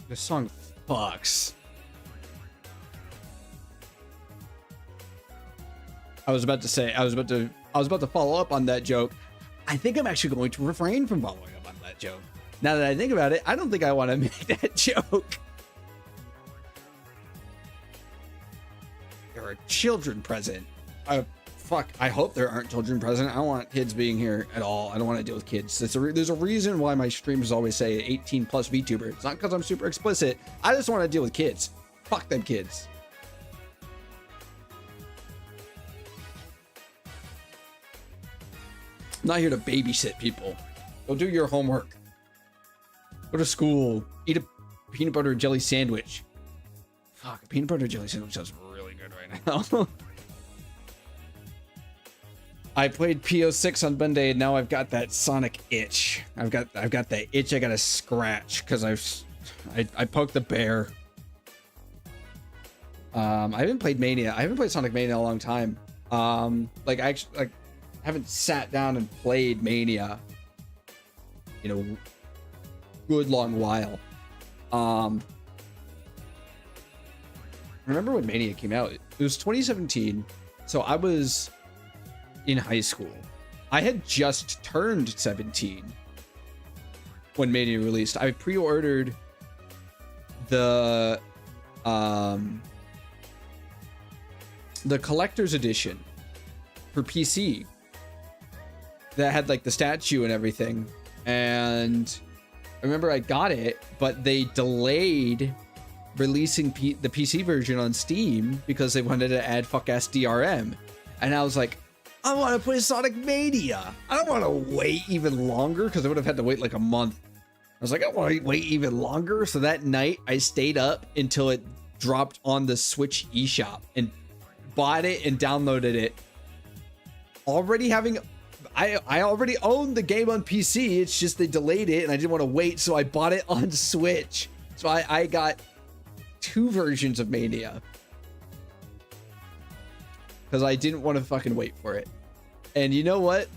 This song fucks. I was about to follow up on that joke. I think I'm actually going to refrain from following up on that joke. Now that I think about it, I don't think I want to make that joke. There are children present. Fuck, I hope there aren't children present. I don't want kids being here at all. I don't want to deal with kids. There's a reason why my streams always say 18 plus VTuber. It's not because I'm super explicit. I just want to deal with kids. Fuck them kids. I'm not here to babysit people. Go do your homework. Go to school. Eat a peanut butter and jelly sandwich. Fuck, a peanut butter and jelly sandwich sounds really good right now. I played PO6 on Monday and now I've got that Sonic itch. I've got that itch I gotta scratch because I poked the bear. I haven't played Mania. I haven't played Sonic Mania in a long time. Like I actually like haven't sat down and played Mania in a good long while. Remember when Mania came out? It was 2017. So I was in high school. I had just turned 17 when Mania released. I pre-ordered the collector's edition for PC that had like the statue and everything. And I remember I got it, but they delayed releasing the PC version on Steam because they wanted to add fuck-ass DRM. And I was like, I want to play Sonic Mania. I don't want to wait even longer because I would have had to wait like a month. I was like, I want to wait even longer. So that night I stayed up until it dropped on the Switch eShop and bought it and downloaded it. I already owned the game on PC. It's just they delayed it and I didn't want to wait. So I bought it on Switch. So I got 2 versions of Mania because I didn't want to fucking wait for it. And you know what?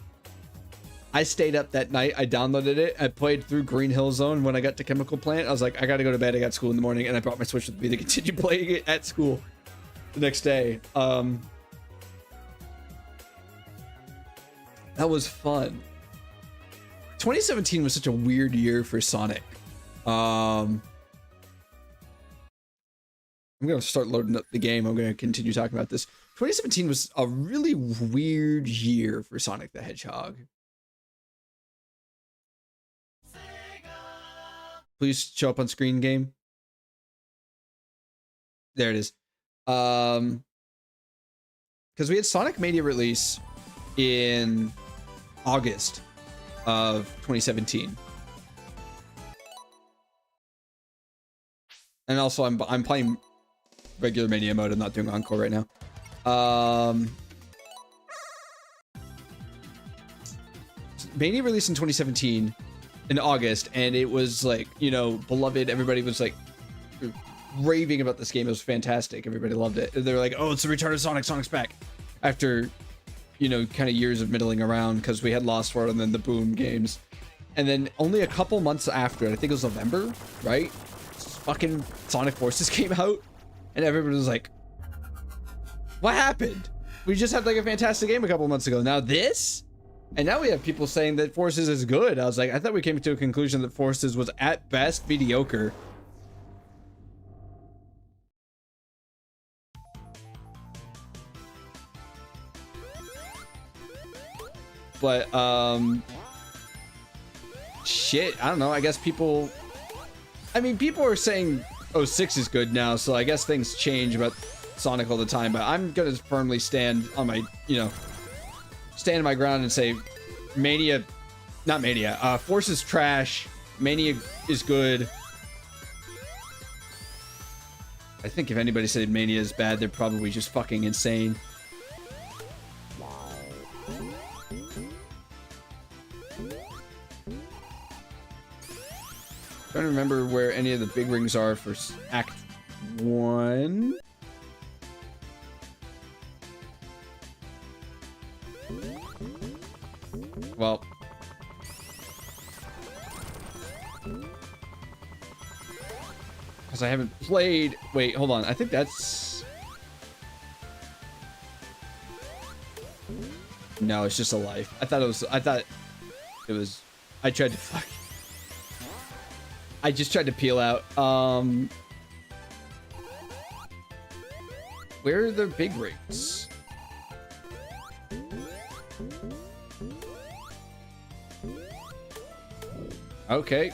I stayed up that night. I downloaded it. I played through Green Hill Zone. When I got to Chemical Plant, I was like, I gotta go to bed. I got school in the morning, and I brought my Switch with me to continue playing it at school the next day. That was fun. 2017 was such a weird year for Sonic. I'm gonna start loading up the game. I'm gonna continue talking about this. 2017 was a really weird year for Sonic the Hedgehog. Please show up on screen, game. There it is. Because we had Sonic Mania release in August of 2017. And also I'm playing regular Mania mode. I'm not doing Encore right now. Mania released in 2017 in August, and it was like, you know, beloved. Everybody was like raving about this game. It was fantastic. Everybody loved it. They're like, oh, it's the return of Sonic. Sonic's back. After, you know, kind of years of middling around because we had Lost World and then the Boom games. And then only a couple months after, I think it was November, right? Fucking Sonic Forces came out, and everybody was like, what happened? We just had like a fantastic game a couple months ago. Now this? And now we have people saying that Forces is good. I was like, I thought we came to a conclusion that Forces was at best mediocre. But, shit, I don't know. I guess people are saying 06 is good now, so I guess things change about Sonic all the time, but I'm gonna firmly stand on my, stand my ground and say Force is trash, Mania is good. I think if anybody said Mania is bad, they're probably just fucking insane. Trying to remember where any of the big rings are for Act 1. Well, because I haven't played. Wait, hold on. I think that's. No, it's just a life. I thought it was. I tried to fuck. I just tried to peel out. Where are the big rings? Okay.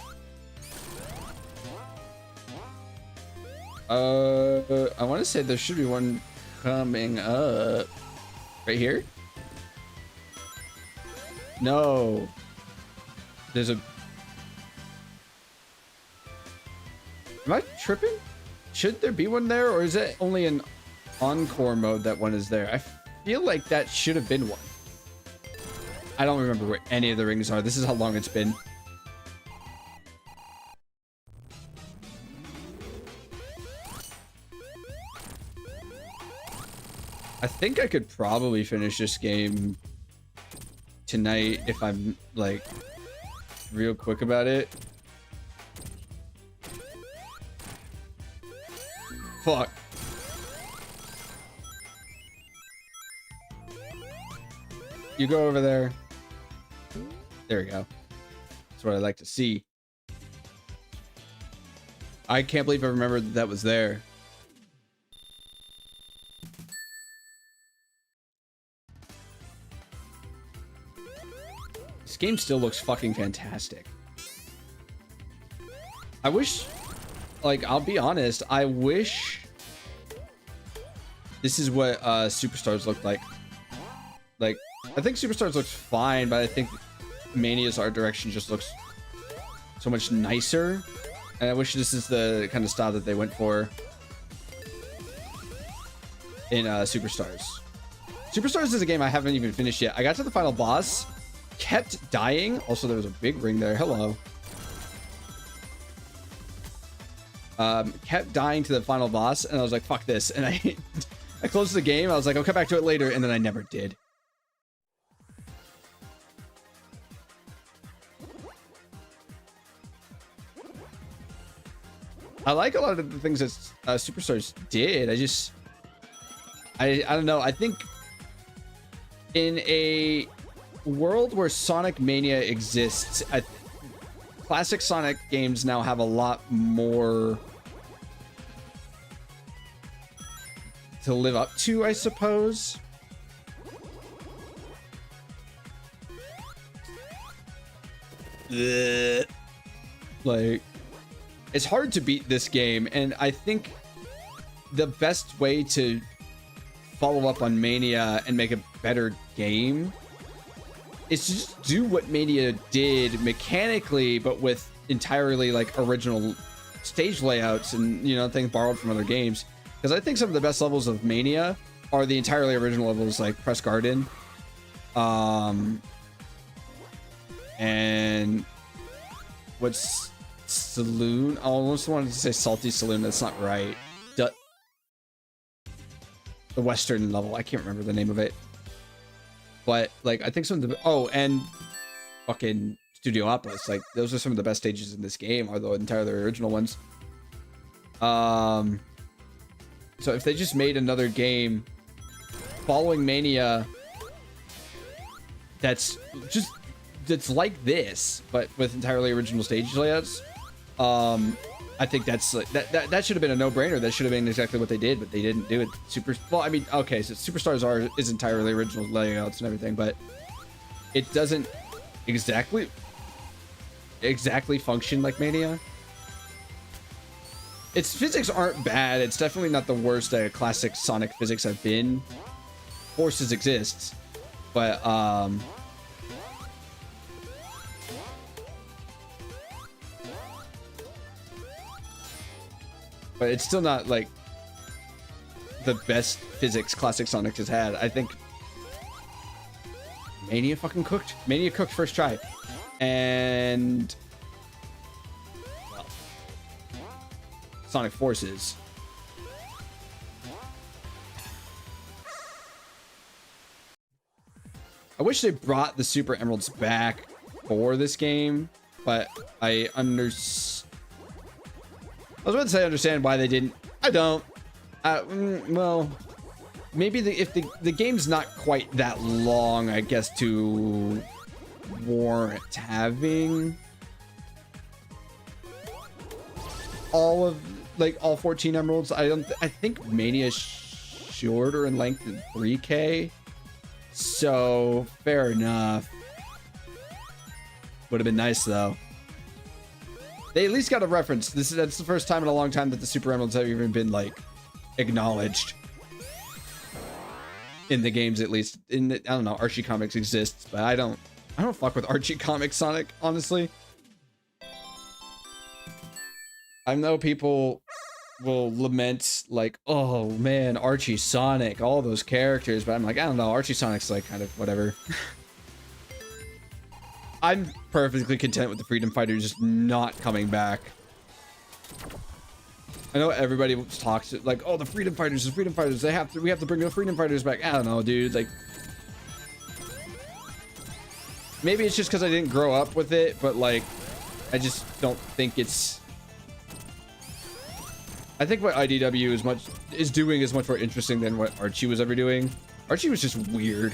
I want to say there should be one coming up right here. No, there's a. Am I tripping? Should there be one there, or is it only in encore mode that one is there? I feel like that should have been one. I don't remember where any of the rings are. This is how long it's been. I think I could probably finish this game tonight if I'm like real quick about it. Fuck. You go over there. There we go. That's what I like to see. I can't believe I remembered that, that was there. This game still looks fucking fantastic. I wish, like, I'll be honest, I wish this is what Superstars looked like. Like, I think Superstars looks fine, but I think Mania's art direction just looks so much nicer. And I wish this is the kind of style that they went for in Superstars. Superstars is a game I haven't even finished yet. I got to the final boss, kept dying. Also, there was a big ring there. Hello. Kept dying to the final boss, and I was like, fuck this. And I closed the game. I was like, I'll come back to it later, and then I never did. I like a lot of the things that Superstars did. I don't know. I think in a world where Sonic Mania exists, classic Sonic games now have a lot more to live up to, I suppose. Like, it's hard to beat this game, and I think the best way to follow up on Mania and make a better game is to just do what Mania did mechanically, but with entirely like original stage layouts and, you know, things borrowed from other games. Because I think some of the best levels of Mania are the entirely original levels, like Press Garden, and what's Saloon? I almost wanted to say Salty Saloon. That's not right. The Western level. I can't remember the name of it. But like, I think some of the and fucking Studiopolis. Like, those are some of the best stages in this game. Are the entirely original ones. So if they just made another game following Mania, that's like this, but with entirely original stage layouts. I think that's like that should have been a no-brainer. That should have been exactly what they did, but they didn't do it. Well, I mean, okay, so Superstars is entirely original layouts and everything, but it doesn't exactly function like Mania. Its physics aren't bad. It's definitely not the worst classic Sonic physics have been. Forces exists, but it's still not like the best physics classic Sonic has had. I think Mania fucking cooked. Mania cooked first try. And well, Sonic Forces. I wish they brought the Super Emeralds back for this game, but I understand. was about to say I understand why they didn't. I don't. Well, maybe if the game's not quite that long, I guess, to warrant having all 14 emeralds. I think Mania is shorter in length than 3K. So fair enough. Would have been nice though. They at least got a reference. That's the first time in a long time that the Super Emeralds have even been like acknowledged in the games, at least. I don't know, Archie Comics exists, but I don't fuck with Archie Comics, Sonic, honestly. I know people will lament like, oh man, Archie, Sonic, all those characters, but I'm like, I don't know, Archie, Sonic's like kind of whatever. I'm perfectly content with the Freedom Fighters just not coming back. I know everybody talks like, oh, the Freedom Fighters, we have to bring the Freedom Fighters back. I don't know, dude. Like, maybe it's just because I didn't grow up with it, but like, I just don't think it's. I think what IDW is doing is much more interesting than what Archie was ever doing. Archie was just weird.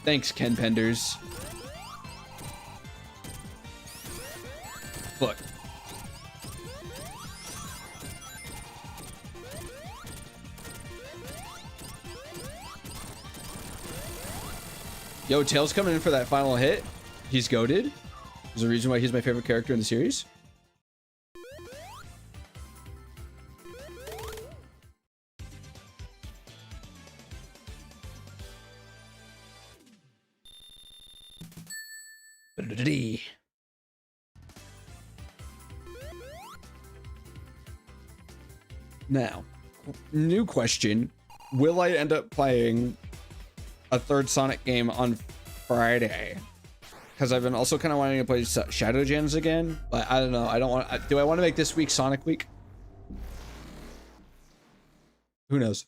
Thanks, Ken Penders. Look. Yo, Tails coming in for that final hit. He's goated. There's a reason why he's my favorite character in the series. Now, new question. Will I end up playing a third Sonic game on Friday? Because I've been also kind of wanting to play Shadow Gems again, but I don't know. I don't want. Do I want to make this week Sonic Week? Who knows?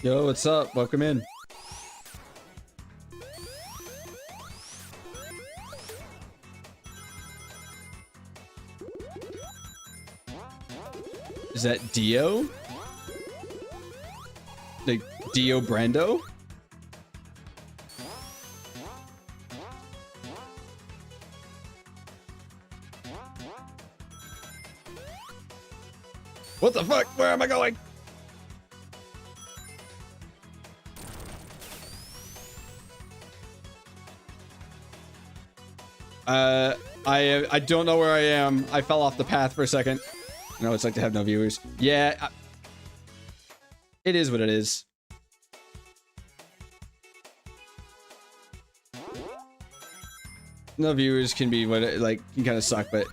Yo, what's up? Welcome in. Is that Dio? Like Dio Brando? What the fuck? Where am I going? I don't know where I am. I fell off the path for a second. I know it's like to have no viewers. Yeah, it is what it is. No viewers can be what it like can kind of suck, but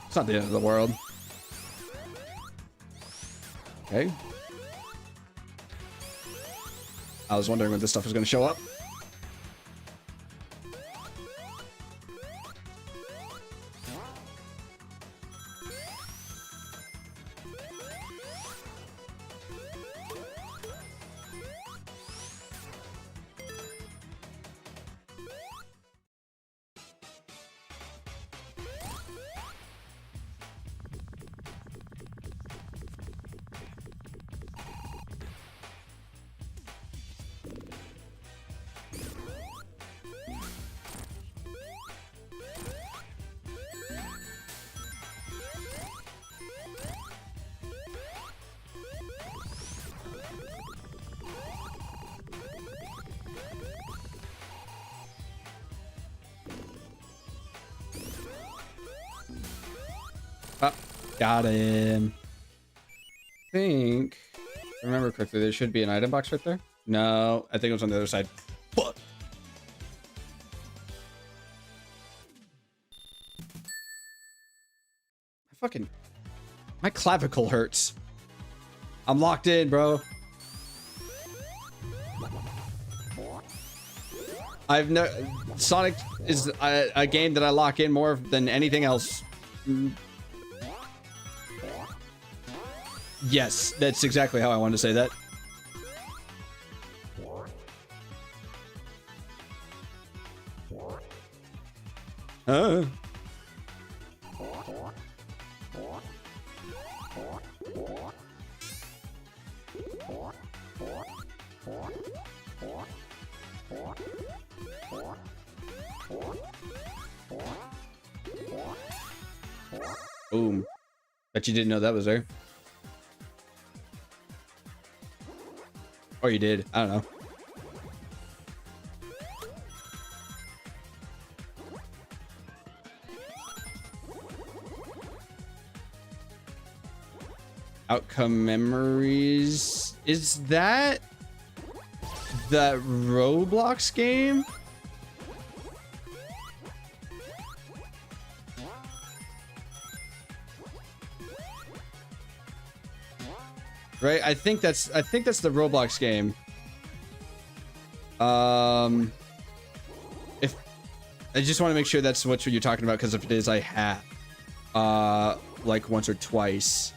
it's not the end of the world. Okay. I was wondering when this stuff was going to show up. Got him. I think, if I remember correctly, there should be an item box right there. No, I think it was on the other side. Fuck. My clavicle hurts. I'm locked in, bro. Sonic is a game that I lock in more than anything else. Yes, that's exactly how I wanted to say that. Uh. Boom. Bet you didn't know that was there. Or you did. I don't know. Outcome memories. Is that the Roblox game? Right? I think that's the Roblox game. If I just want to make sure that's what you're talking about, because if it is, I have like once or twice.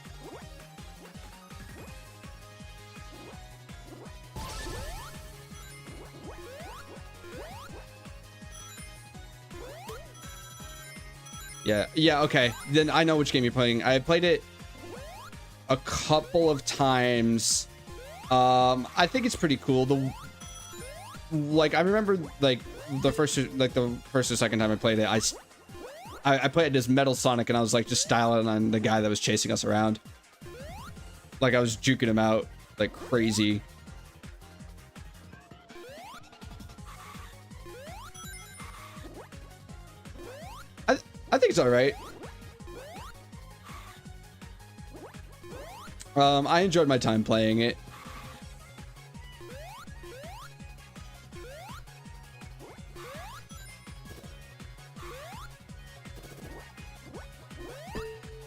Yeah, okay. Then I know which game you're playing. I played it a couple of times. I think it's pretty cool. I remember like the first or second time I played it, I played it as Metal Sonic, and I was like just styling on the guy that was chasing us around. Like I was juking him out like crazy. I think it's all right. I enjoyed my time playing it.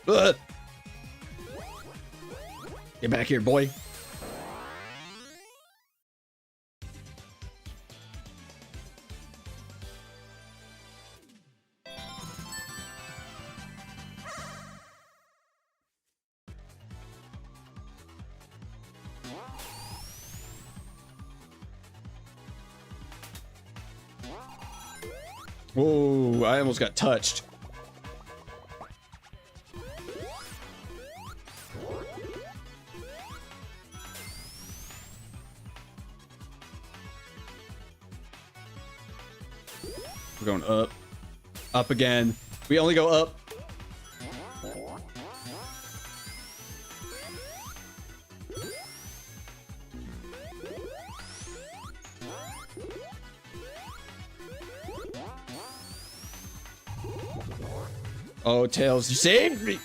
Ugh. Get back here, boy. Whoa, I almost got touched. We're going up. Up again. We only go up. Oh, Tails, you saved me!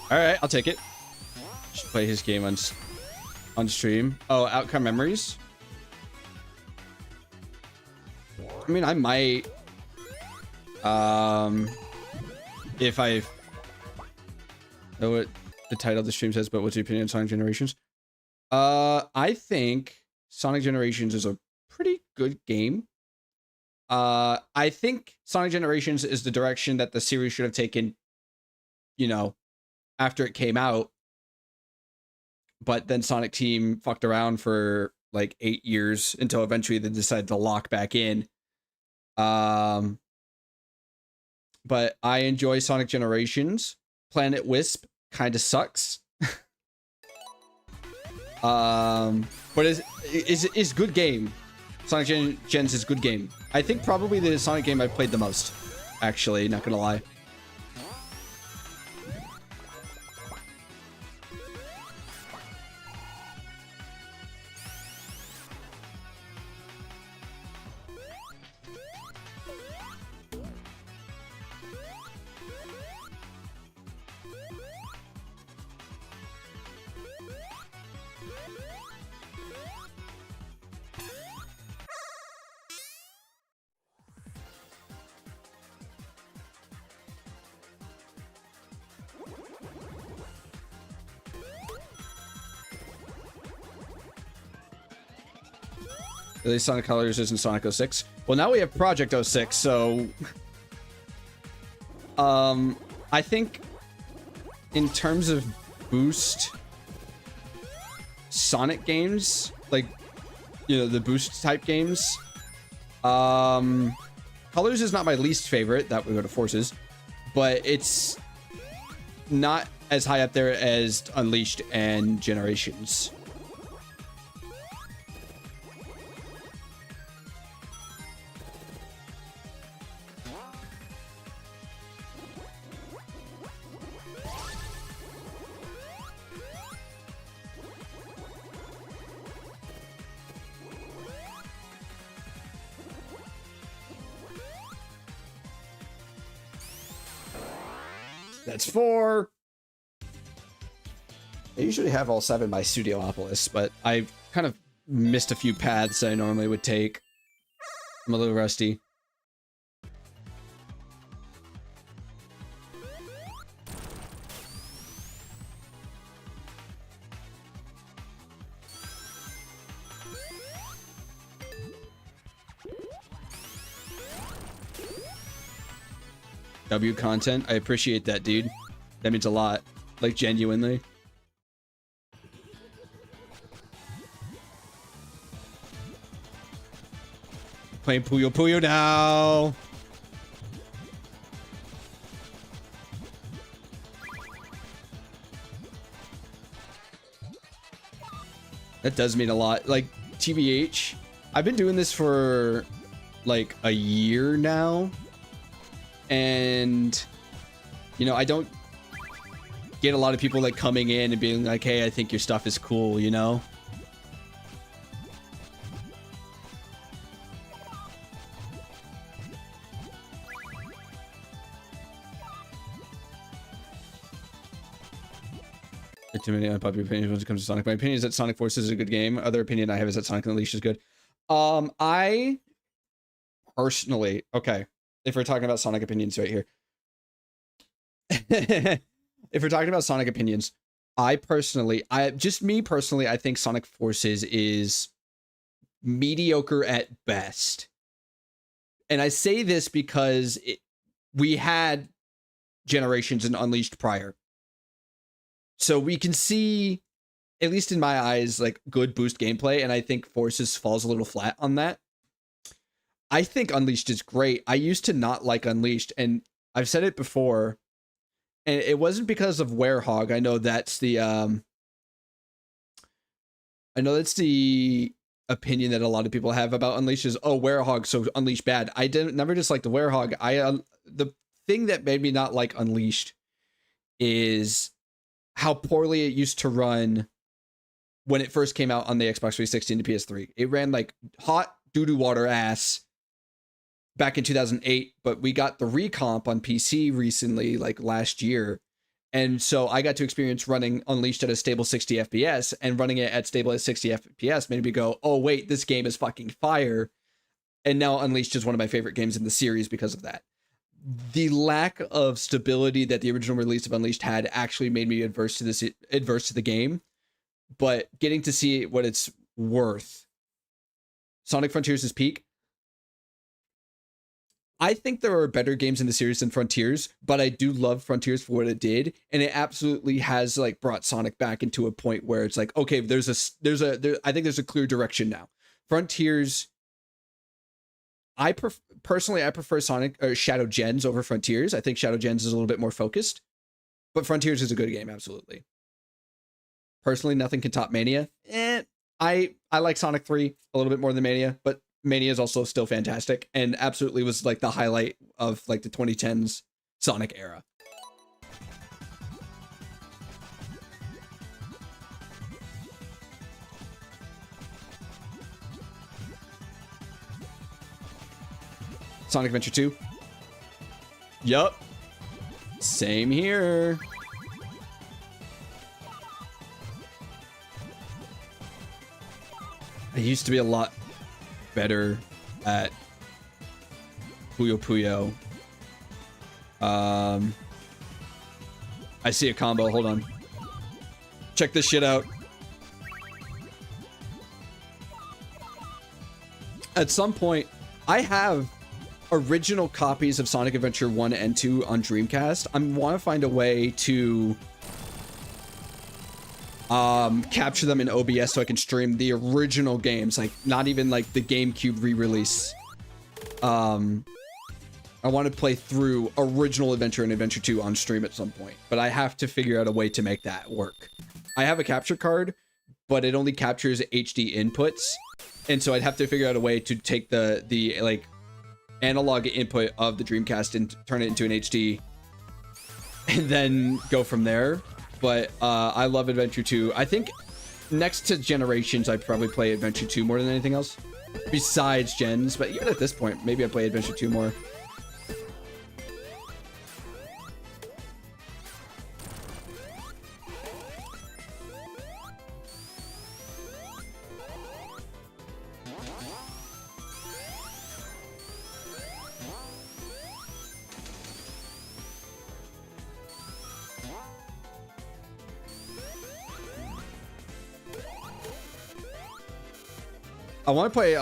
All right, I'll take it. Should play his game on stream. Oh, outcome memories. I mean, I might. If I know what the title of the stream says, but what's your opinion on Sonic Generations? I think Sonic Generations is a pretty good game. I think Sonic Generations is the direction that the series should have taken, you know, after it came out. But then Sonic Team fucked around for like 8 years until eventually they decided to lock back in. But I enjoy Sonic Generations. Planet Wisp kind of sucks. But is good game. Sonic Gens is good game. I think probably the Sonic game I've played the most, actually, not gonna lie. At least Sonic Colors isn't Sonic 06. Well, now we have Project 06, so... I think in terms of boost Sonic games, like, you know, the boost type games, Colors is not my least favorite. That would go to Forces, but it's not as high up there as Unleashed and Generations. That's 4. I usually have all 7 by Studiopolis, but I've kind of missed a few paths I normally would take. I'm a little rusty. W content. I appreciate that, dude. That means a lot. Like, genuinely. Playing Puyo Puyo now. That does mean a lot. Like, TBH, I've been doing this for like a year now. And, you know, I don't get a lot of people like coming in and being like, hey, I think your stuff is cool, you know? Too many unpopular opinions when it comes to Sonic. My opinion is that Sonic Forces is a good game. Other opinion I have is that Sonic Unleashed is good. I personally, okay, if we're talking about Sonic opinions right here. If we're talking about Sonic opinions, I think Sonic Forces is mediocre at best. And I say this because we had Generations and Unleashed prior. So we can see, at least in my eyes, like good boost gameplay, and I think Forces falls a little flat on that. I think Unleashed is great. I used to not like Unleashed, and I've said it before, and it wasn't because of Werehog. I know that's the opinion that a lot of people have about Unleashed is, oh, Werehog, so Unleashed bad. I never disliked the Werehog. The thing that made me not like Unleashed is how poorly it used to run when it first came out on the Xbox 360 and the PS3. It ran like hot doo-doo water ass back in 2008, but we got the recomp on PC recently, like last year. And so I got to experience running Unleashed at a stable 60 FPS, and running it at stable at 60 FPS made me go, oh wait, this game is fucking fire. And now Unleashed is one of my favorite games in the series because of that. The lack of stability that the original release of Unleashed had actually made me adverse to the game, but getting to see what it's worth. Sonic Frontiers is peak. I think there are better games in the series than Frontiers, but I do love Frontiers for what it did, and it absolutely has like brought Sonic back into a point where it's like, okay, I think there's a clear direction now. Frontiers, I prefer Sonic or Shadow Gens over Frontiers. I think Shadow Gens is a little bit more focused, but Frontiers is a good game, absolutely. Personally, nothing can top Mania. I like Sonic 3 a little bit more than Mania, but Mania is also still fantastic and absolutely was like the highlight of like the 2010s Sonic era. Sonic Adventure 2. Yup. Same here. I used to be a lot better at Puyo Puyo. I see a combo. Hold on. Check this shit out. At some point, I have original copies of Sonic Adventure 1 and 2 on Dreamcast. I want to find a way to capture them in OBS so I can stream the original games, like not even like the GameCube re-release. I want to play through original Adventure and Adventure 2 on stream at some point, but I have to figure out a way to make that work. I have a capture card, but it only captures HD inputs, and so I'd have to figure out a way to take the like analog input of the Dreamcast and turn it into an HD, and then go from there. But I love Adventure 2. I think next to Generations, I'd probably play Adventure 2 more than anything else, besides Gens. But even at this point, maybe I play Adventure 2 more. I want to play,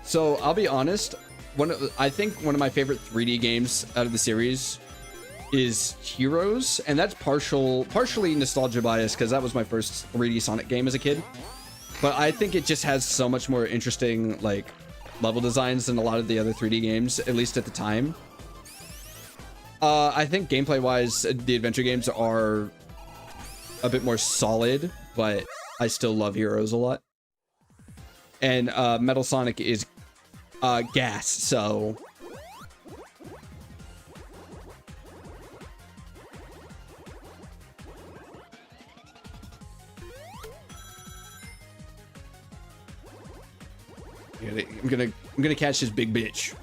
so I'll be honest, I think one of my favorite 3D games out of the series is Heroes, and that's partially nostalgia bias because that was my first 3D Sonic game as a kid. But I think it just has so much more interesting, like, level designs than a lot of the other 3D games, at least at the time. I think gameplay-wise, the adventure games are a bit more solid, but I still love Heroes a lot. And Metal Sonic is gas, so I'm gonna catch this big bitch.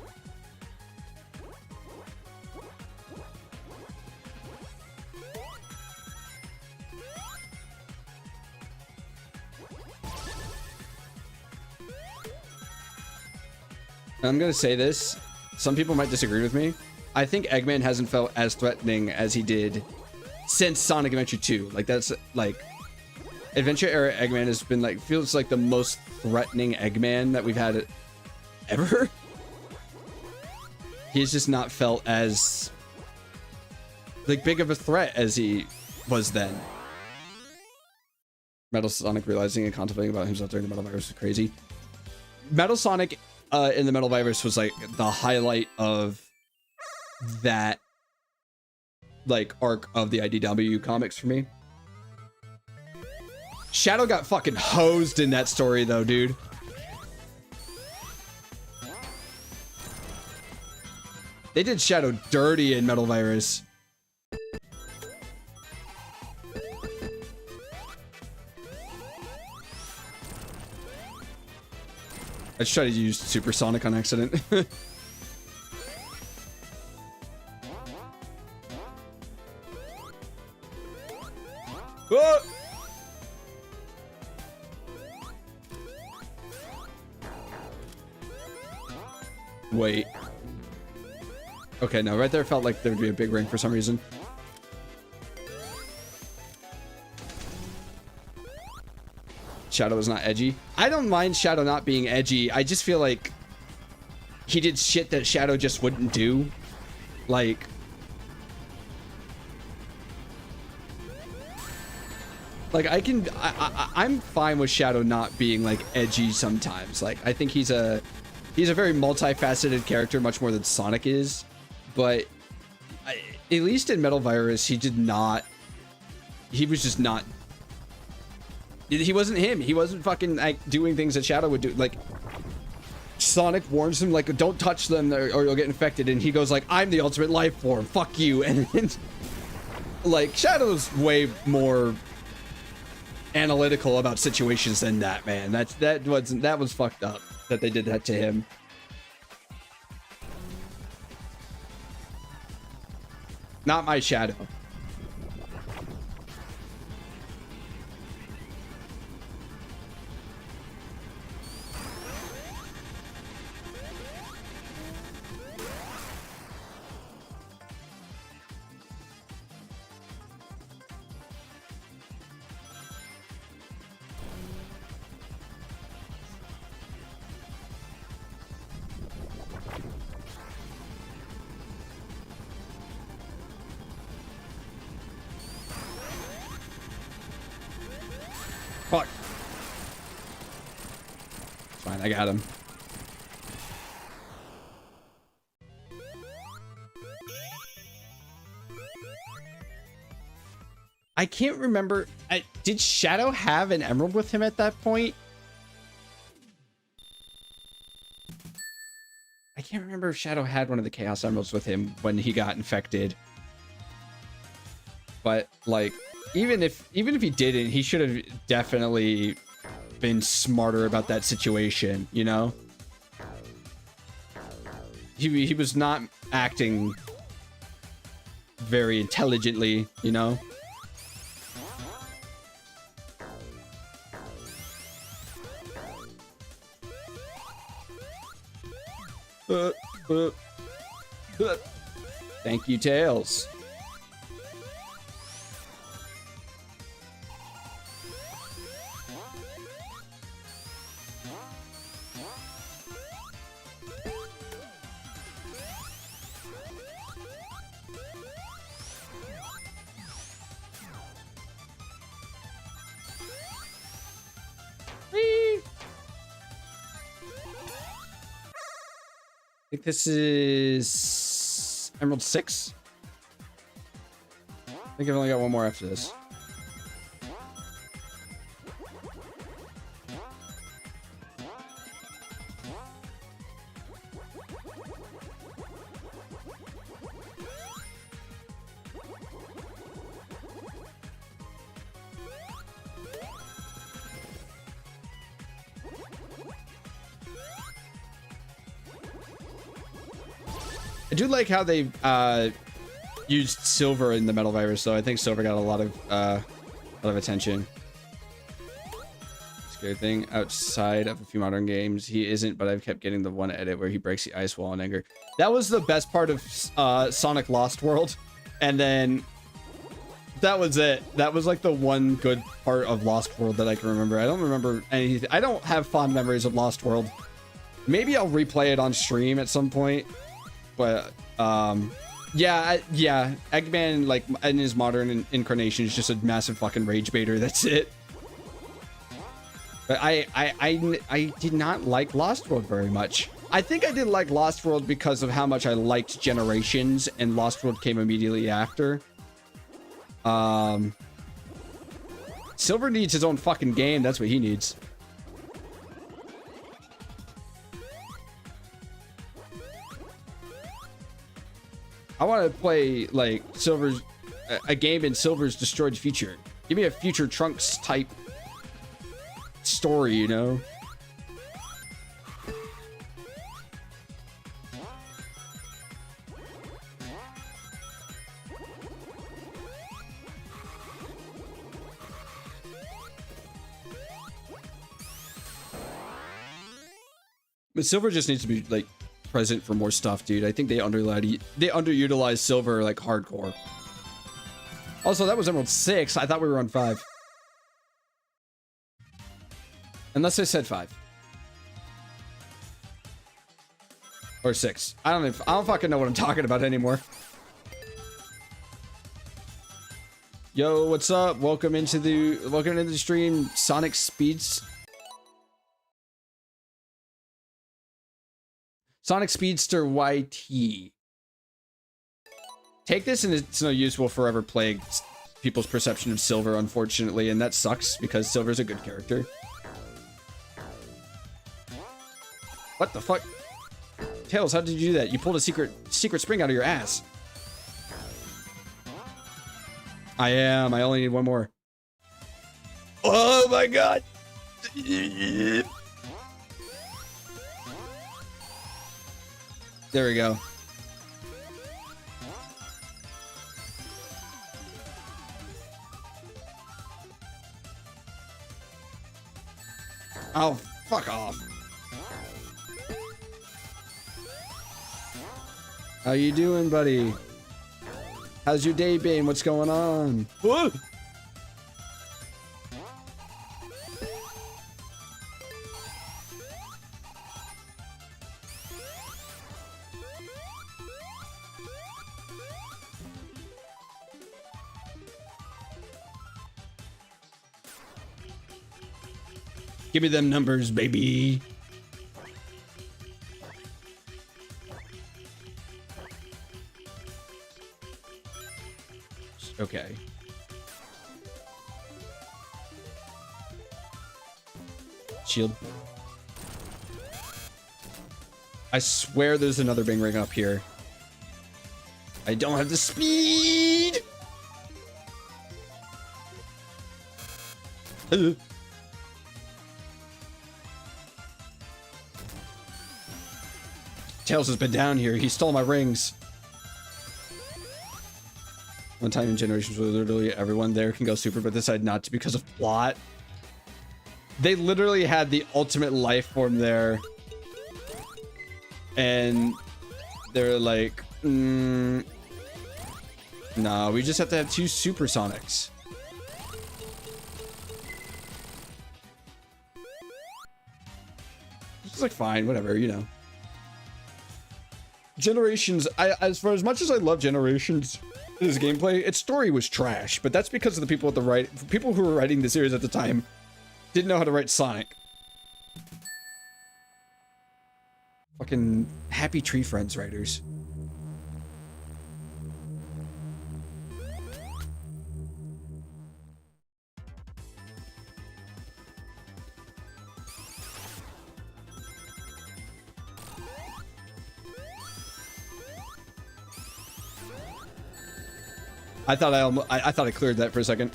I'm gonna say this, some people might disagree with me. I think Eggman hasn't felt as threatening as he did since Sonic Adventure 2. Like, that's like Adventure era Eggman has been like, feels like the most threatening Eggman that we've had ever. He's just not felt as like big of a threat as he was then. Metal Sonic realizing and contemplating about himself during the Metal Virus is crazy. Metal Sonic in the Metal Virus was like the highlight of that like arc of the IDW comics for me. Shadow got fucking hosed in that story though, dude. They did Shadow dirty in Metal Virus. I just tried to use Supersonic on accident. Oh! Wait. Okay, no, right there felt like there would be a big ring for some reason. Shadow is not edgy. I don't mind Shadow not being edgy. I just feel like he did shit that Shadow just wouldn't do. Like, I'm fine with Shadow not being like edgy sometimes. Like, I think he's a very multifaceted character, much more than Sonic is. But at least in Metal Virus, he was just not. He wasn't him. He wasn't fucking like doing things that Shadow would do. Like, Sonic warns him like, don't touch them or you'll get infected, and he goes like, I'm the ultimate life form, fuck you. And then, like, Shadow's way more analytical about situations than that, man. That was fucked up that they did that to him. Not my Shadow. Fuck. It's fine, I got him. I can't remember. Did Shadow have an emerald with him at that point? I can't remember if Shadow had one of the Chaos Emeralds with him when he got infected. But like, even if he didn't, he should have definitely been smarter about that situation, you know? He was not acting very intelligently, you know? Thank you, Tails. I think this is Emerald 6. I think I've only got one more after this. I do like how they used Silver in the Metal Virus, though. I think Silver got a lot of attention. Scary thing, outside of a few modern games, he isn't, but I've kept getting the one edit where he breaks the ice wall in anger. That was the best part of Sonic Lost World, and then that was it. That was like the one good part of Lost World that I can remember. I don't remember anything. I don't have fond memories of Lost World. Maybe I'll replay it on stream at some point. But yeah, Eggman, like in his modern incarnation, is just a massive fucking rage baiter. That's it. But I did not like Lost World very much. I think I did like Lost World because of how much I liked Generations, and Lost World came immediately after. Silver needs his own fucking game. That's what he needs. I want to play like Silver's a game in Silver's destroyed future. Give me a future Trunks type story, you know? But Silver just needs to be like present for more stuff, dude. I think they underutilized Silver like hardcore. Also, that was Emerald 6. I thought we were on 5. Unless I said 5. Or 6. I don't fucking know what I'm talking about anymore. Yo, what's up? Welcome into the stream, Sonic Speeds. Sonic Speedster YT. Take this, and it's no use. Will forever plague people's perception of Silver, unfortunately, and that sucks because Silver's a good character. What the fuck? Tails, how did you do that? You pulled a secret spring out of your ass. I am. I only need one more. Oh my god. There we go. Oh, fuck off. How you doing, buddy? How's your day been? What's going on? Whoa! Give me them numbers, baby. Okay. Shield. I swear there's another bing ring up here. I don't have the speed. Tails has been down here. He stole my rings. One time in Generations where literally everyone there can go super, but decide not to because of plot. They literally had the ultimate life form there. And they're like, nah, we just have to have 2 supersonics. It's like, fine, whatever, you know. Generations, as much as I love Generations, this gameplay, its story was trash, but that's because of the people at the people who were writing the series at the time didn't know how to write Sonic. Fucking Happy Tree Friends writers. I thought I thought I cleared that for a second.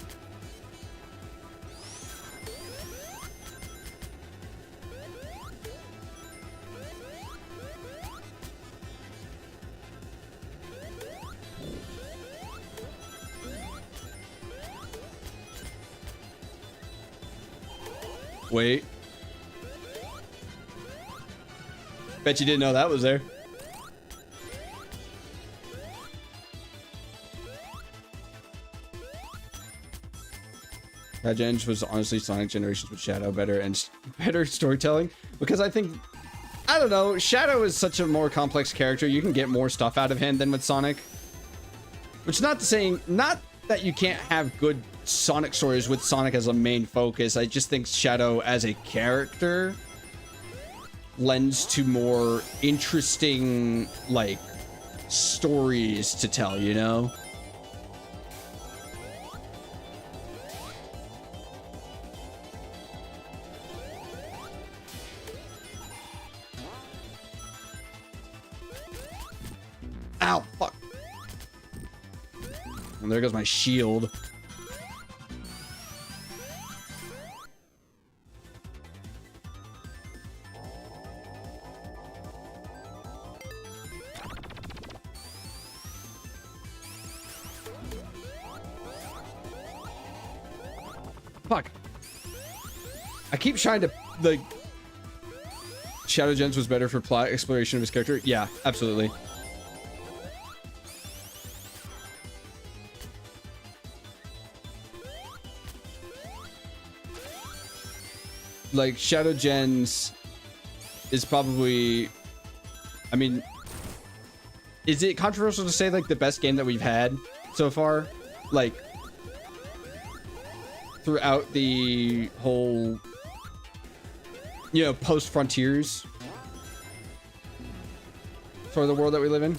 Wait. Bet you didn't know that was there. Gen was honestly Sonic Generations with Shadow better and better storytelling, because I think, I don't know, Shadow is such a more complex character. You can get more stuff out of him than with Sonic. Which not saying, not that you can't have good Sonic stories with Sonic as a main focus. I just think Shadow as a character lends to more interesting, like, stories to tell, you know? Ow, fuck. And there goes my shield. Fuck. I keep trying to, like, Shadow Gens was better for plot exploration of his character. Yeah, absolutely. Like, Shadow Gens is probably, I mean, is it controversial to say, like, the best game that we've had so far? Like, throughout the whole, you know, post-Frontiers for the world that we live in?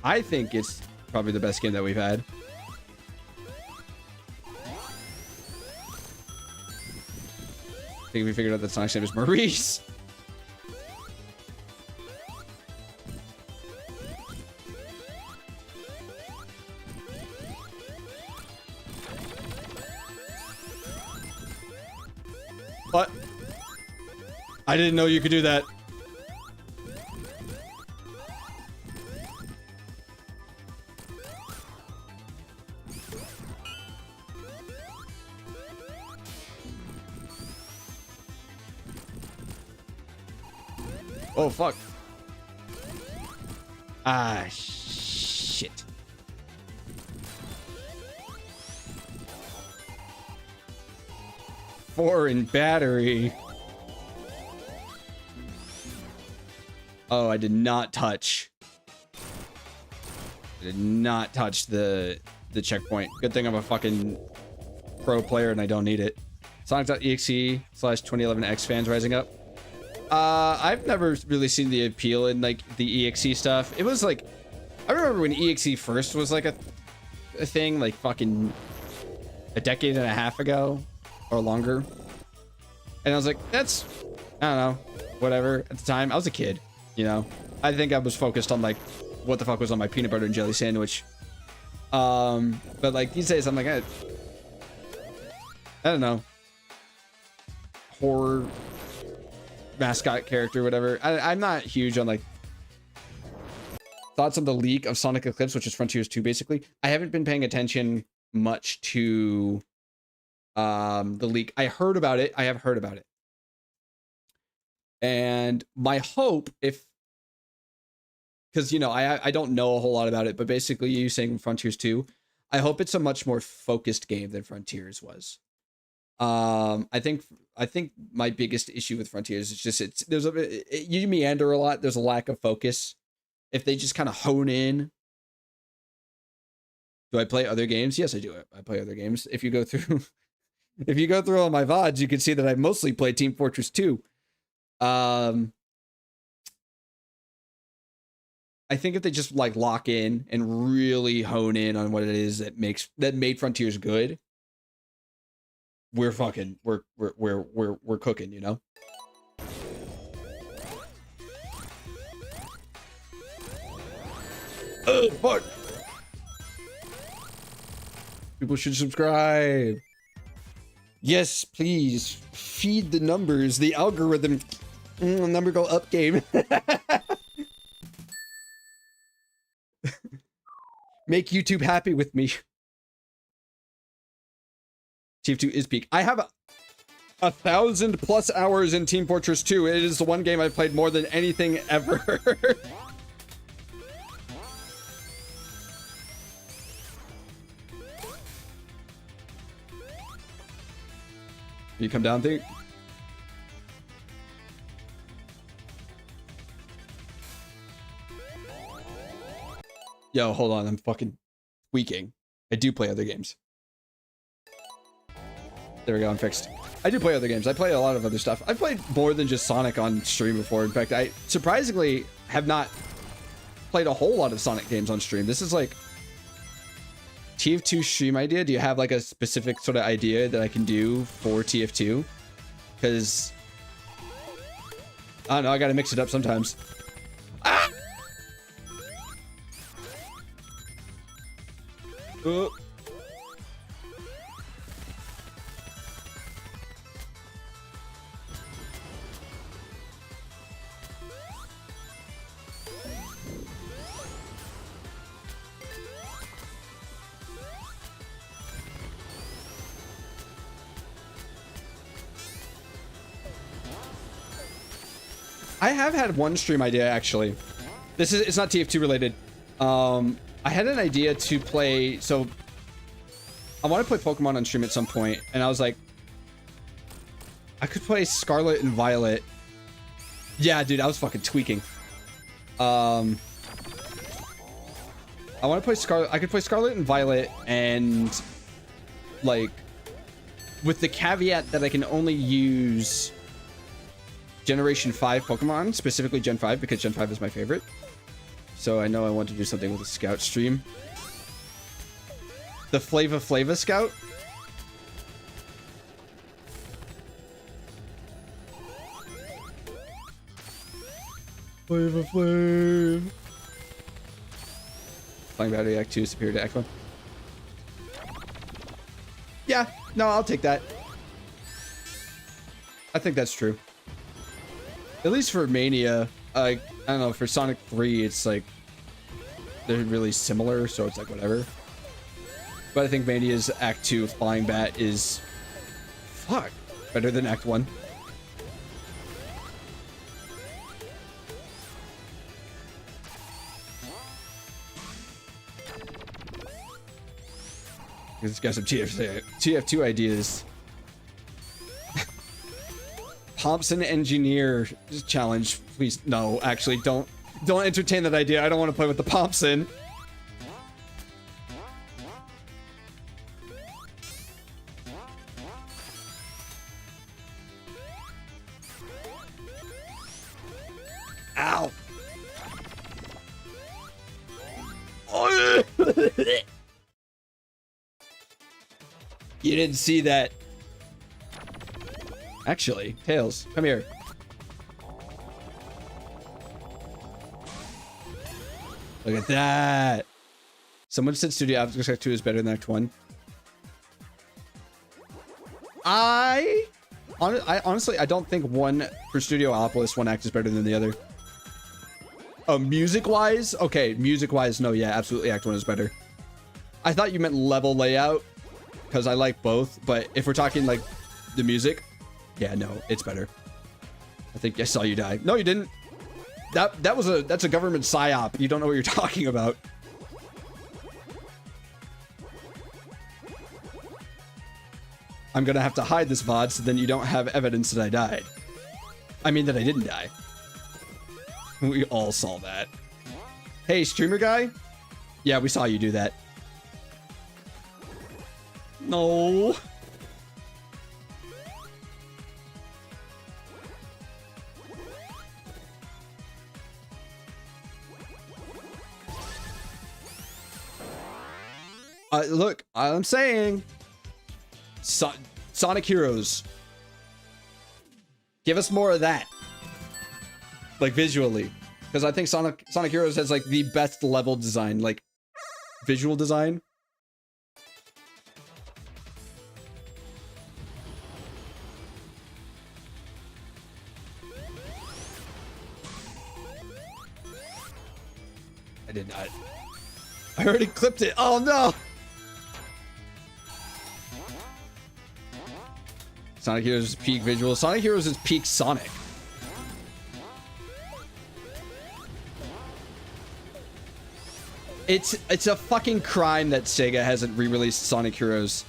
I think it's probably the best game that we've had. I think we figured out that Sonic's name is Maurice. What? I didn't know you could do that. Oh, fuck. Ah, shit. Foreign battery. Oh, I did not touch. I did not touch the checkpoint. Good thing I'm a fucking pro player and I don't need it. Sonic.exe/2011X fans rising up. I've never really seen the appeal in like the EXE stuff. It was like, I remember when EXE first was like a thing, like fucking a decade and a half ago or longer. And I was like, that's, I don't know, whatever. At the time, I was a kid, you know. I think I was focused on like what the fuck was on my peanut butter and jelly sandwich. But like these days, I'm like, I don't know, horror mascot character, whatever. I'm not huge on like thoughts on the leak of Sonic Eclipse, which is Frontiers 2, basically. I haven't been paying attention much to the leak. I heard about it. I have heard about it. And my hope, because, you know, I don't know a whole lot about it, but basically you saying Frontiers 2, I hope it's a much more focused game than Frontiers was. I think my biggest issue with Frontiers is just you meander a lot. There's a lack of focus. If they just kind of hone in. Do I play other games? Yes, I do. I play other games. If you go through all my VODs, you can see that I mostly play Team Fortress 2. I think if they just like lock in and really hone in on what it is that made Frontiers good, we're cooking, you know? Oh, fuck. People should subscribe. Yes, please. Feed the numbers. The algorithm. Number go up game. Make YouTube happy with me. TF2 is peak. I have 1,000+ hours in Team Fortress 2. It is the one game I've played more than anything ever. You come down there? Yo, hold on. I'm fucking tweaking. I do play other games. There we go. I'm fixed. I do play other games. I play a lot of other stuff. I've played more than just Sonic on stream before. In fact, I surprisingly have not played a whole lot of Sonic games on stream. This is like TF2 stream idea. Do you have like a specific sort of idea that I can do for TF2? Because I don't know, I gotta mix it up sometimes. Ah! I have had one stream idea, actually. It's not TF2 related. I had an idea to play, so I want to play Pokemon on stream at some point, and I was like, I could play Scarlet and Violet. Yeah, dude, I was fucking tweaking. I want to play Scarlet. I could play Scarlet and Violet, and like, with the caveat that I can only use Generation 5 Pokemon, specifically Gen 5, because Gen 5 is my favorite. So I know I want to do something with a Scout stream. The Flava Scout. Flava Flav. Flying Battery Act 2 is superior to Act 1. Yeah, no, I'll take that. I think that's true. At least for Mania, I don't know, for Sonic 3, it's like, they're really similar, so it's like, whatever. But I think Mania's Act 2 Flying Bat is, fuck, better than Act 1. This got some TF2 ideas. Thompson Engineer challenge, please. No, actually, don't entertain that idea. I don't want to play with the Thompson. Ow. Oh. You didn't see that. Actually, Tails, come here. Look at that. Someone said Studio Objects Act 2 is better than Act 1. I honestly, I don't think one for Studiopolis, one act is better than the other. Oh, music-wise? Okay, music-wise, no, yeah, absolutely Act 1 is better. I thought you meant level layout, because I like both, but if we're talking, like, the music, yeah, no, it's better. I think I saw you die. No, you didn't. That's a government psyop. You don't know what you're talking about. I'm gonna have to hide this VOD so then you don't have evidence that I died. I mean that I didn't die. We all saw that. Hey, streamer guy? Yeah, we saw you do that. No. Look, I'm saying Sonic Heroes. Give us more of that. Like visually. Because I think Sonic Heroes has like the best level design, like visual design. I did not. I already clipped it. Oh no! Sonic Heroes is peak visual. Sonic Heroes is peak Sonic. It's a fucking crime that Sega hasn't re-released Sonic Heroes.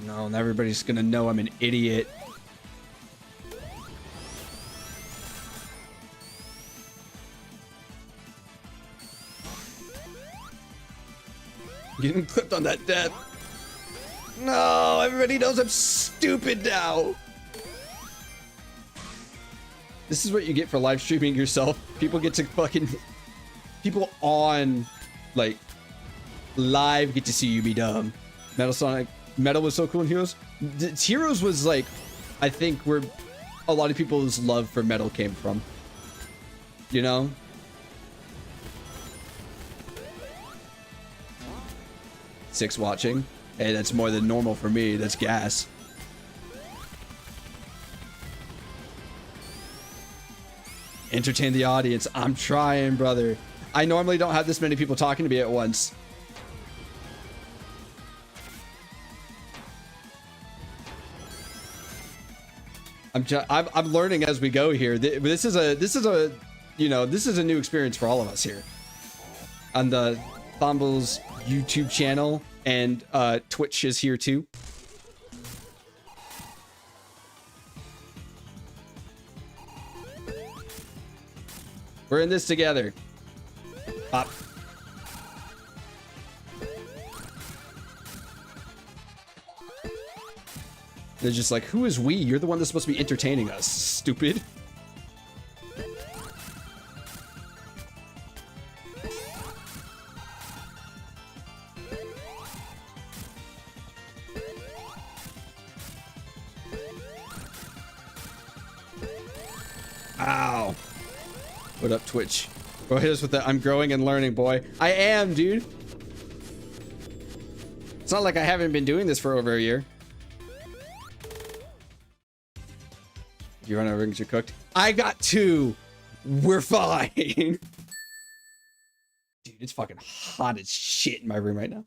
No, everybody's gonna know I'm an idiot. Getting clipped on that death. No, everybody knows I'm stupid now. This is what you get for live streaming yourself. People get to fucking... People on, like, live get to see you be dumb. Metal was so cool in Heroes. Heroes was, like, I think where a lot of people's love for metal came from. You know? Six watching. Hey, that's more than normal for me. That's gas. Entertain the audience. I'm trying, brother. I normally don't have this many people talking to me at once. I'm learning as we go here. This is a you know, this is a new experience for all of us here on the Thomble's YouTube channel, and Twitch is here too. We're in this together. Pop. They're just like, who is we? You're the one that's supposed to be entertaining us, stupid. Ow. What up, Twitch? Go hit us with that. I'm growing and learning, boy. I am, dude. It's not like I haven't been doing this for over a year. You run out of rings, you're cooked. I got 2. We're fine. Dude, it's fucking hot as shit in my room right now.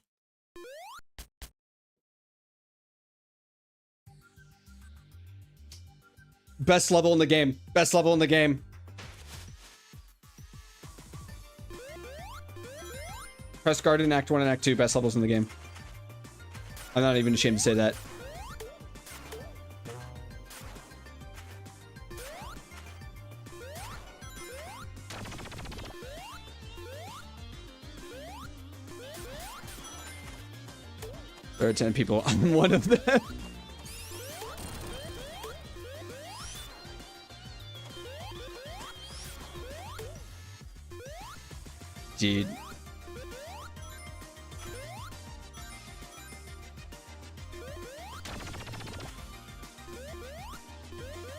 Best level in the game. Best level in the game. Press guard in Act 1 and Act 2. Best levels in the game. I'm not even ashamed to say that. There are 10 people. I'm one of them. Dude.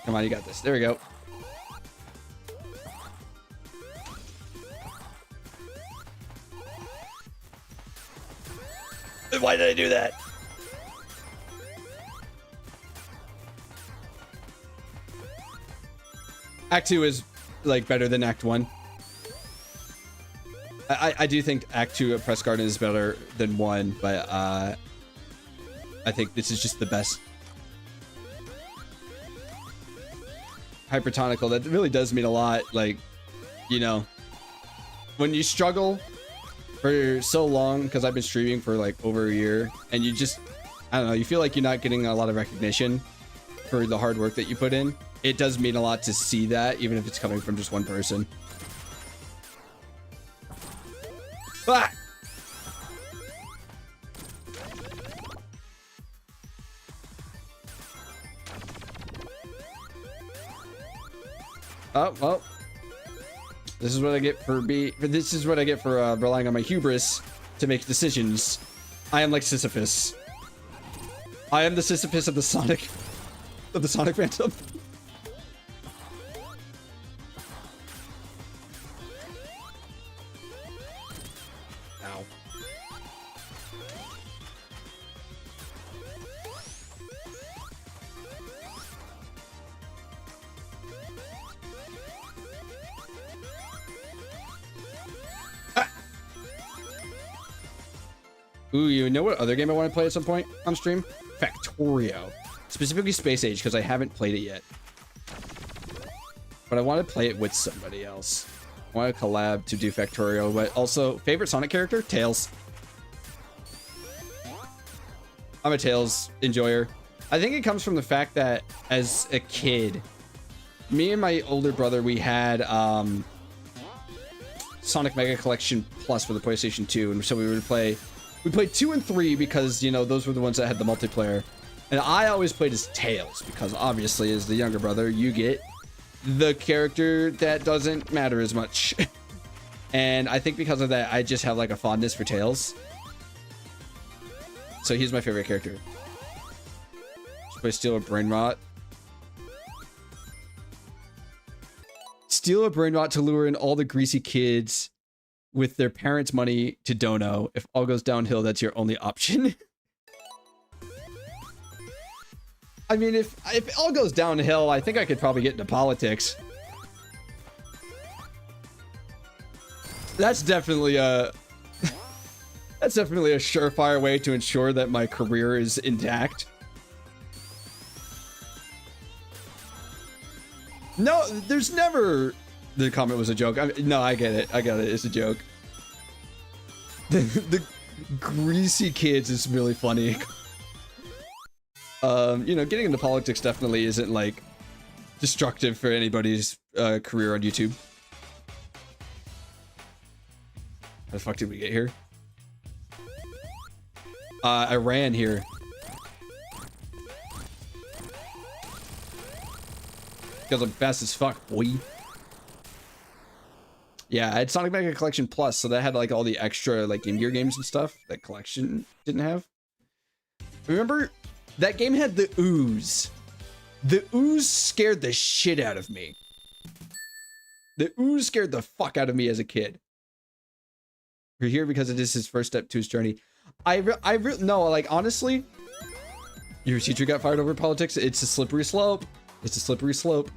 Come on, you got this. There we go. Why did I do that? Act 2 is like better than Act 1. I do think Act 2 at Press Garden is better than 1, but I think this is just the best. Hypertonical, that really does mean a lot. Like, you know, when you struggle for so long, because I've been streaming for like over a year, and you just, I don't know, you feel like you're not getting a lot of recognition for the hard work that you put in. It does mean a lot to see that, even if it's coming from just one person. Ah! Oh, well. This is what I get for relying on my hubris to make decisions. I am like Sisyphus. I am the Sisyphus of the Sonic Phantom. Ow. Ooh, you know what other game I want to play at some point on stream? Factorio. Specifically Space Age, because I haven't played it yet. But I want to play it with somebody else. I want to collab to do Factorio, but also, favorite Sonic character? Tails. I'm a Tails enjoyer. I think it comes from the fact that as a kid, me and my older brother, we had Sonic Mega Collection Plus for the PlayStation 2, and so we would play. We played 2 and 3 because, you know, those were the ones that had the multiplayer. And I always played as Tails because obviously as the younger brother, you get the character that doesn't matter as much. And I think because of that, I just have like a fondness for Tails. So he's my favorite character. Just play Steal a Brain Rot. Steal a Brain Rot to lure in all the greasy kids with their parents' money to dono. If all goes downhill, that's your only option. I mean, if it all goes downhill, I think I could probably get into politics. That's definitely a surefire way to ensure that my career is intact. No, there's never... The comment was a joke. No, I get it. I got it. It's a joke. The greasy kids is really funny. You know, getting into politics definitely isn't like destructive for anybody's career on YouTube. How the fuck did we get here? I ran here. Because I'm fast as fuck, boy. Yeah, I had Sonic Mega Collection Plus, so that had like all the extra like Game Gear games and stuff that Collection didn't have. Remember, that game had the ooze. The ooze scared the shit out of me. The ooze scared the fuck out of me as a kid. We're here because it is his first step to his journey. No, like honestly, your teacher got fired over politics. It's a slippery slope. It's a slippery slope.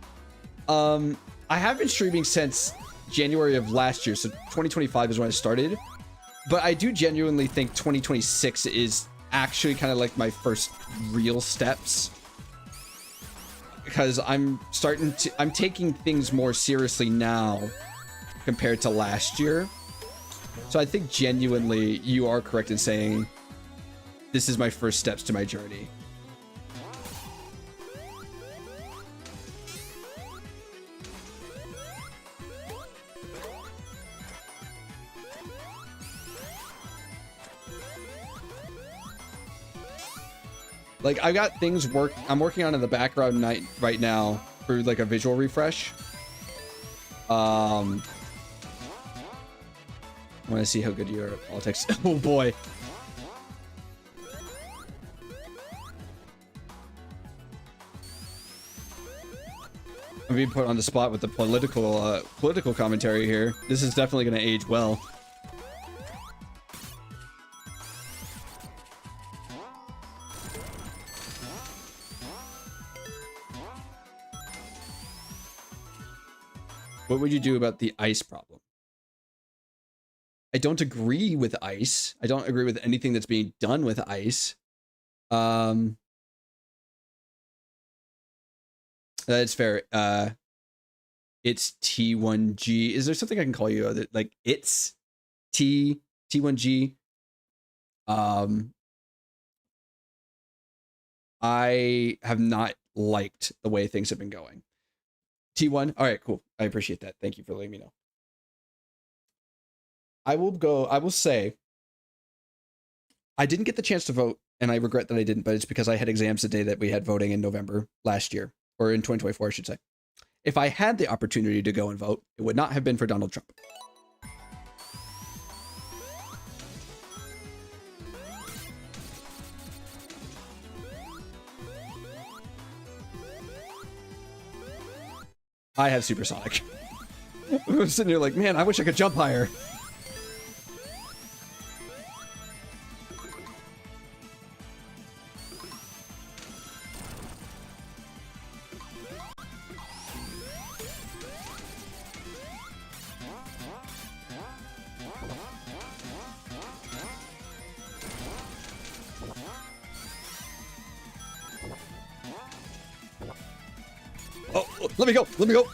I have been streaming since January of last year, so 2025 is when I started, but I do genuinely think 2026 is actually kind of like my first real steps, because I'm taking things more seriously now compared to last year. So I think genuinely you are correct in saying this is my first steps to my journey. Like I've got things I'm working on in the background right now for like a visual refresh. I want to see how good you are at politics. Oh boy. I'm being put on the spot with the political commentary here. This is definitely going to age well. What would you do about the ice problem? I don't agree with ice. I don't agree with anything that's being done with ice. That's fair. It's T1G. Is there something I can call you? Like it's T1G. I have not liked the way things have been going. T1. All right, cool. I appreciate that. Thank you for letting me know. I will say I didn't get the chance to vote, and I regret that I didn't, but it's because I had exams the day that we had voting in November last year, or in 2024, I should say. If I had the opportunity to go and vote, it would not have been for Donald Trump. I have supersonic. I'm sitting here like, man, I wish I could jump higher. Oh, let me go. Let me go.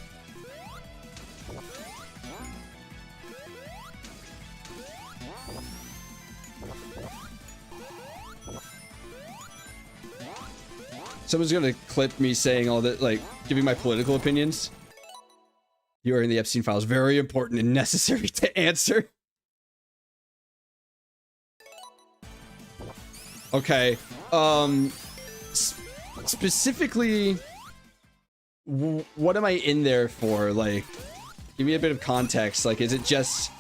Someone's gonna clip me saying all that, like, giving my political opinions. You are in the Epstein files. Very important and necessary to answer. Okay. Specifically, what am I in there for? Like, give me a bit of context. Like, is it just,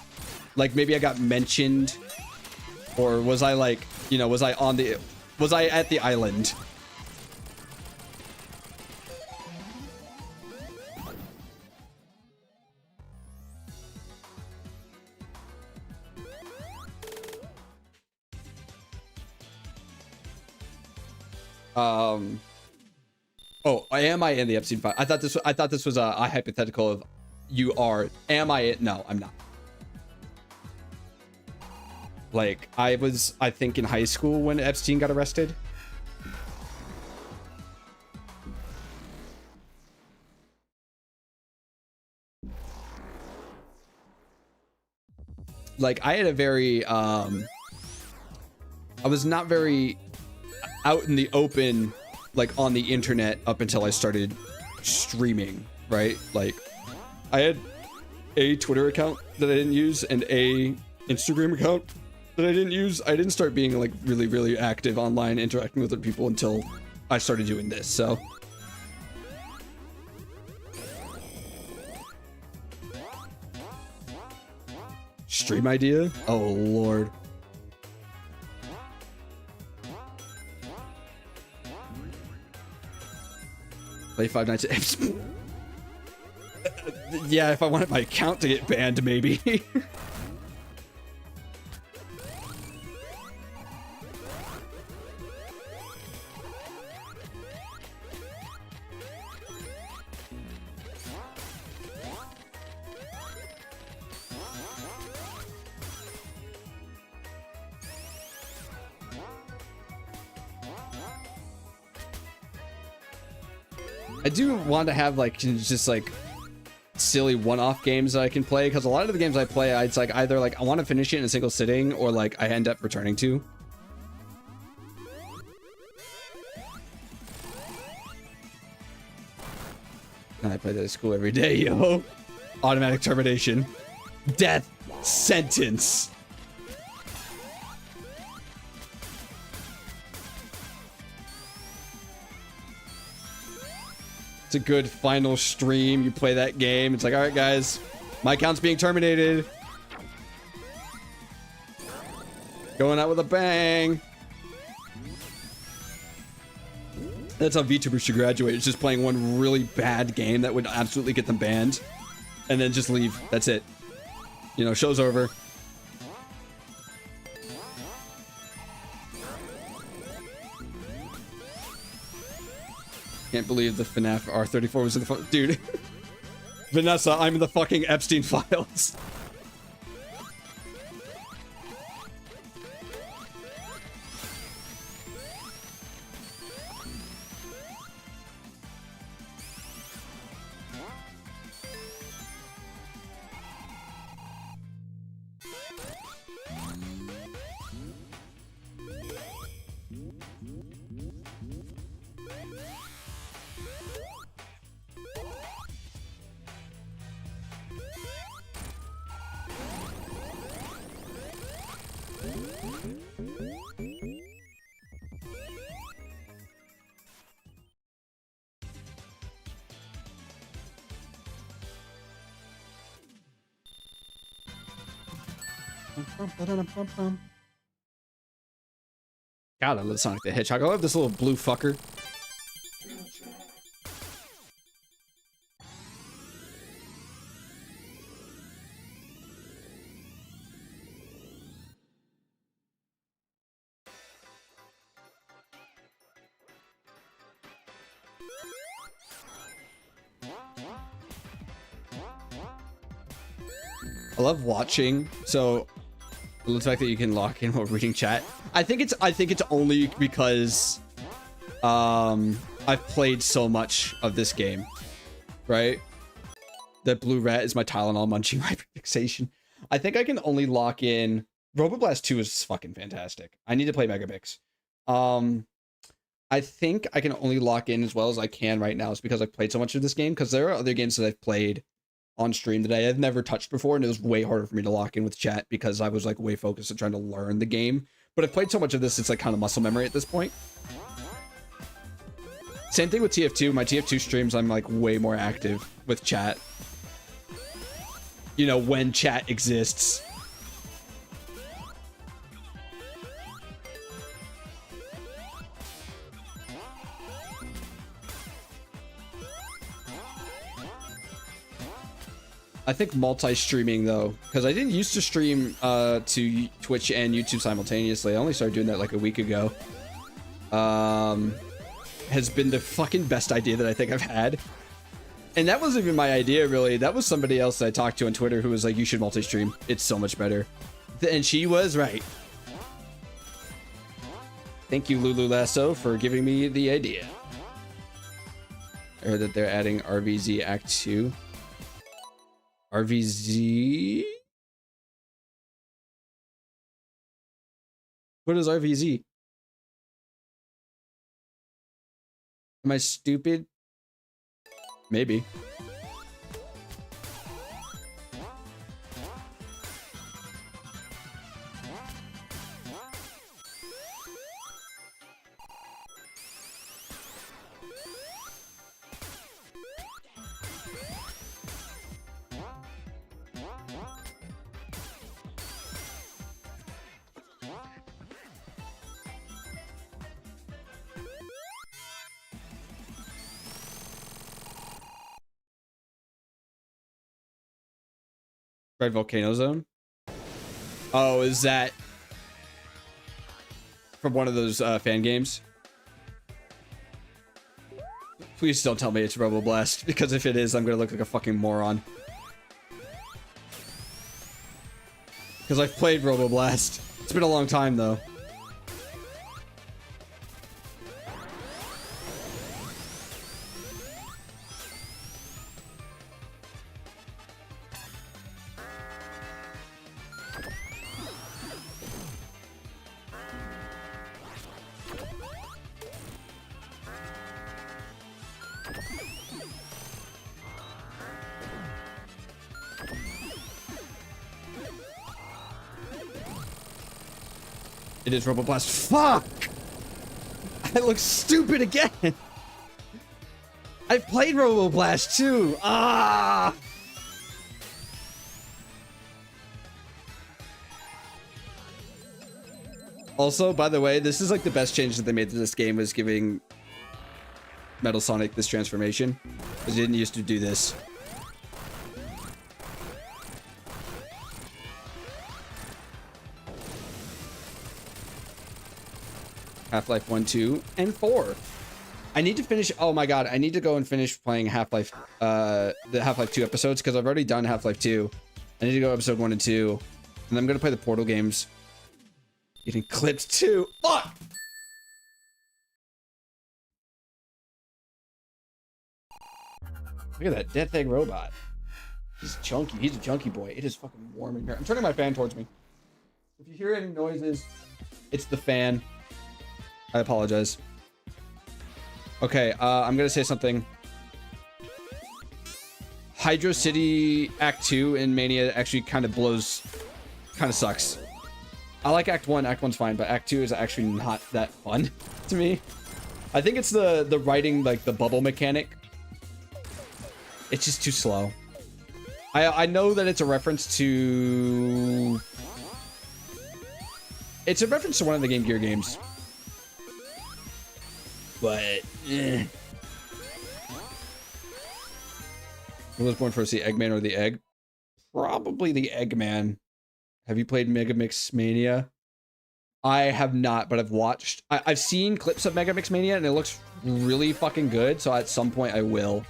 like, maybe I got mentioned? Or was I, like, you know, was I at the island? Oh, am I in the Epstein file? I thought this was a hypothetical of you are. Am I? No, I'm not. Like, I was, I think, in high school when Epstein got arrested. Like, I had a very, I was not very out in the open, like on the internet, up until I started streaming, right? Like, I had a Twitter account that I didn't use and a Instagram account that I didn't use. I didn't start being like really active online, interacting with other people until I started doing this. So stream idea? Oh Lord. Play Five Nights at Epstein. Yeah, if I wanted my account to get banned, maybe. I do want to have like just like silly one-off games that I can play, because a lot of the games I play, it's like either like I want to finish it in a single sitting or like I end up returning to. I play that at school every day, yo. Automatic termination. Death sentence. It's a good final stream. You play that game. It's like, all right, guys, my account's being terminated. Going out with a bang. That's how VTubers should graduate. It's just playing one really bad game that would absolutely get them banned. And then just leave. That's it. You know, show's over. Can't believe the FNAF R34 was in the dude. Vanessa, I'm in the fucking Epstein files. God, I love Sonic the Hedgehog. I love this little blue fucker. I love watching. So the fact that you can lock in while reading chat. I think it's only because I've played so much of this game, right? That blue rat is my Tylenol munching hyperfixation. I think I can only lock in. Roboblast 2 is fucking fantastic. I need to play Megabix. I think I can only lock in as well as I can right now. It's because I've played so much of this game. Because there are other games that I've played on stream that I have never touched before, and it was way harder for me to lock in with chat because I was like way focused on trying to learn the game. But I've played so much of this, it's like kind of muscle memory at this point. Same thing with TF2. My TF2 streams, I'm like way more active with chat. You know, when chat exists. I think multi-streaming though, because I didn't used to stream to Twitch and YouTube simultaneously. I only started doing that like a week ago. Has been the fucking best idea that I think I've had. And that wasn't even my idea, really. That was somebody else that I talked to on Twitter who was like, you should multi-stream. It's so much better. And she was right. Thank you, Lulu Lasso, for giving me the idea. I heard that they're adding RVZ Act 2. RVZ? What is RVZ? Am I stupid? Maybe. Red Volcano Zone? Oh, is that from one of those fan games? Please don't tell me it's Roboblast, because if it is, I'm gonna look like a fucking moron. Because I've played Roboblast. It's been a long time, though. It is Roboblast. Fuck! I look stupid again! I've played Robo Blast too. Ah. Also, by the way, this is like the best change that they made to this game, was giving Metal Sonic this transformation, because he didn't used to do this. Half-Life 1, 2, and 4. I need to finish. Oh my god, I need to go and finish playing Half-Life, the Half-Life 2 episodes, because I've already done Half-Life 2. I need to go episode 1 and 2, and I'm gonna play the Portal games. Getting clipped too. Fuck! Look at that Death Egg robot. He's chunky. He's a chunky boy. It is fucking warm in here. I'm turning my fan towards me. If you hear any noises, it's the fan. I apologize. Okay, I'm gonna say something. Hydro City Act 2 in Mania actually kind of sucks. I like Act 1. Act 1's fine, but Act 2 is actually not that fun to me. I think it's the writing, like the bubble mechanic. It's just too slow. I know that it's a reference to... It's a reference to one of the Game Gear games. But, eh. Who was born first, the Eggman or the Egg? Probably the Eggman. Have you played Mega Mix Mania? I have not, but I've watched. I've seen clips of Mega Mix Mania, and it looks really fucking good. So at some point, I will.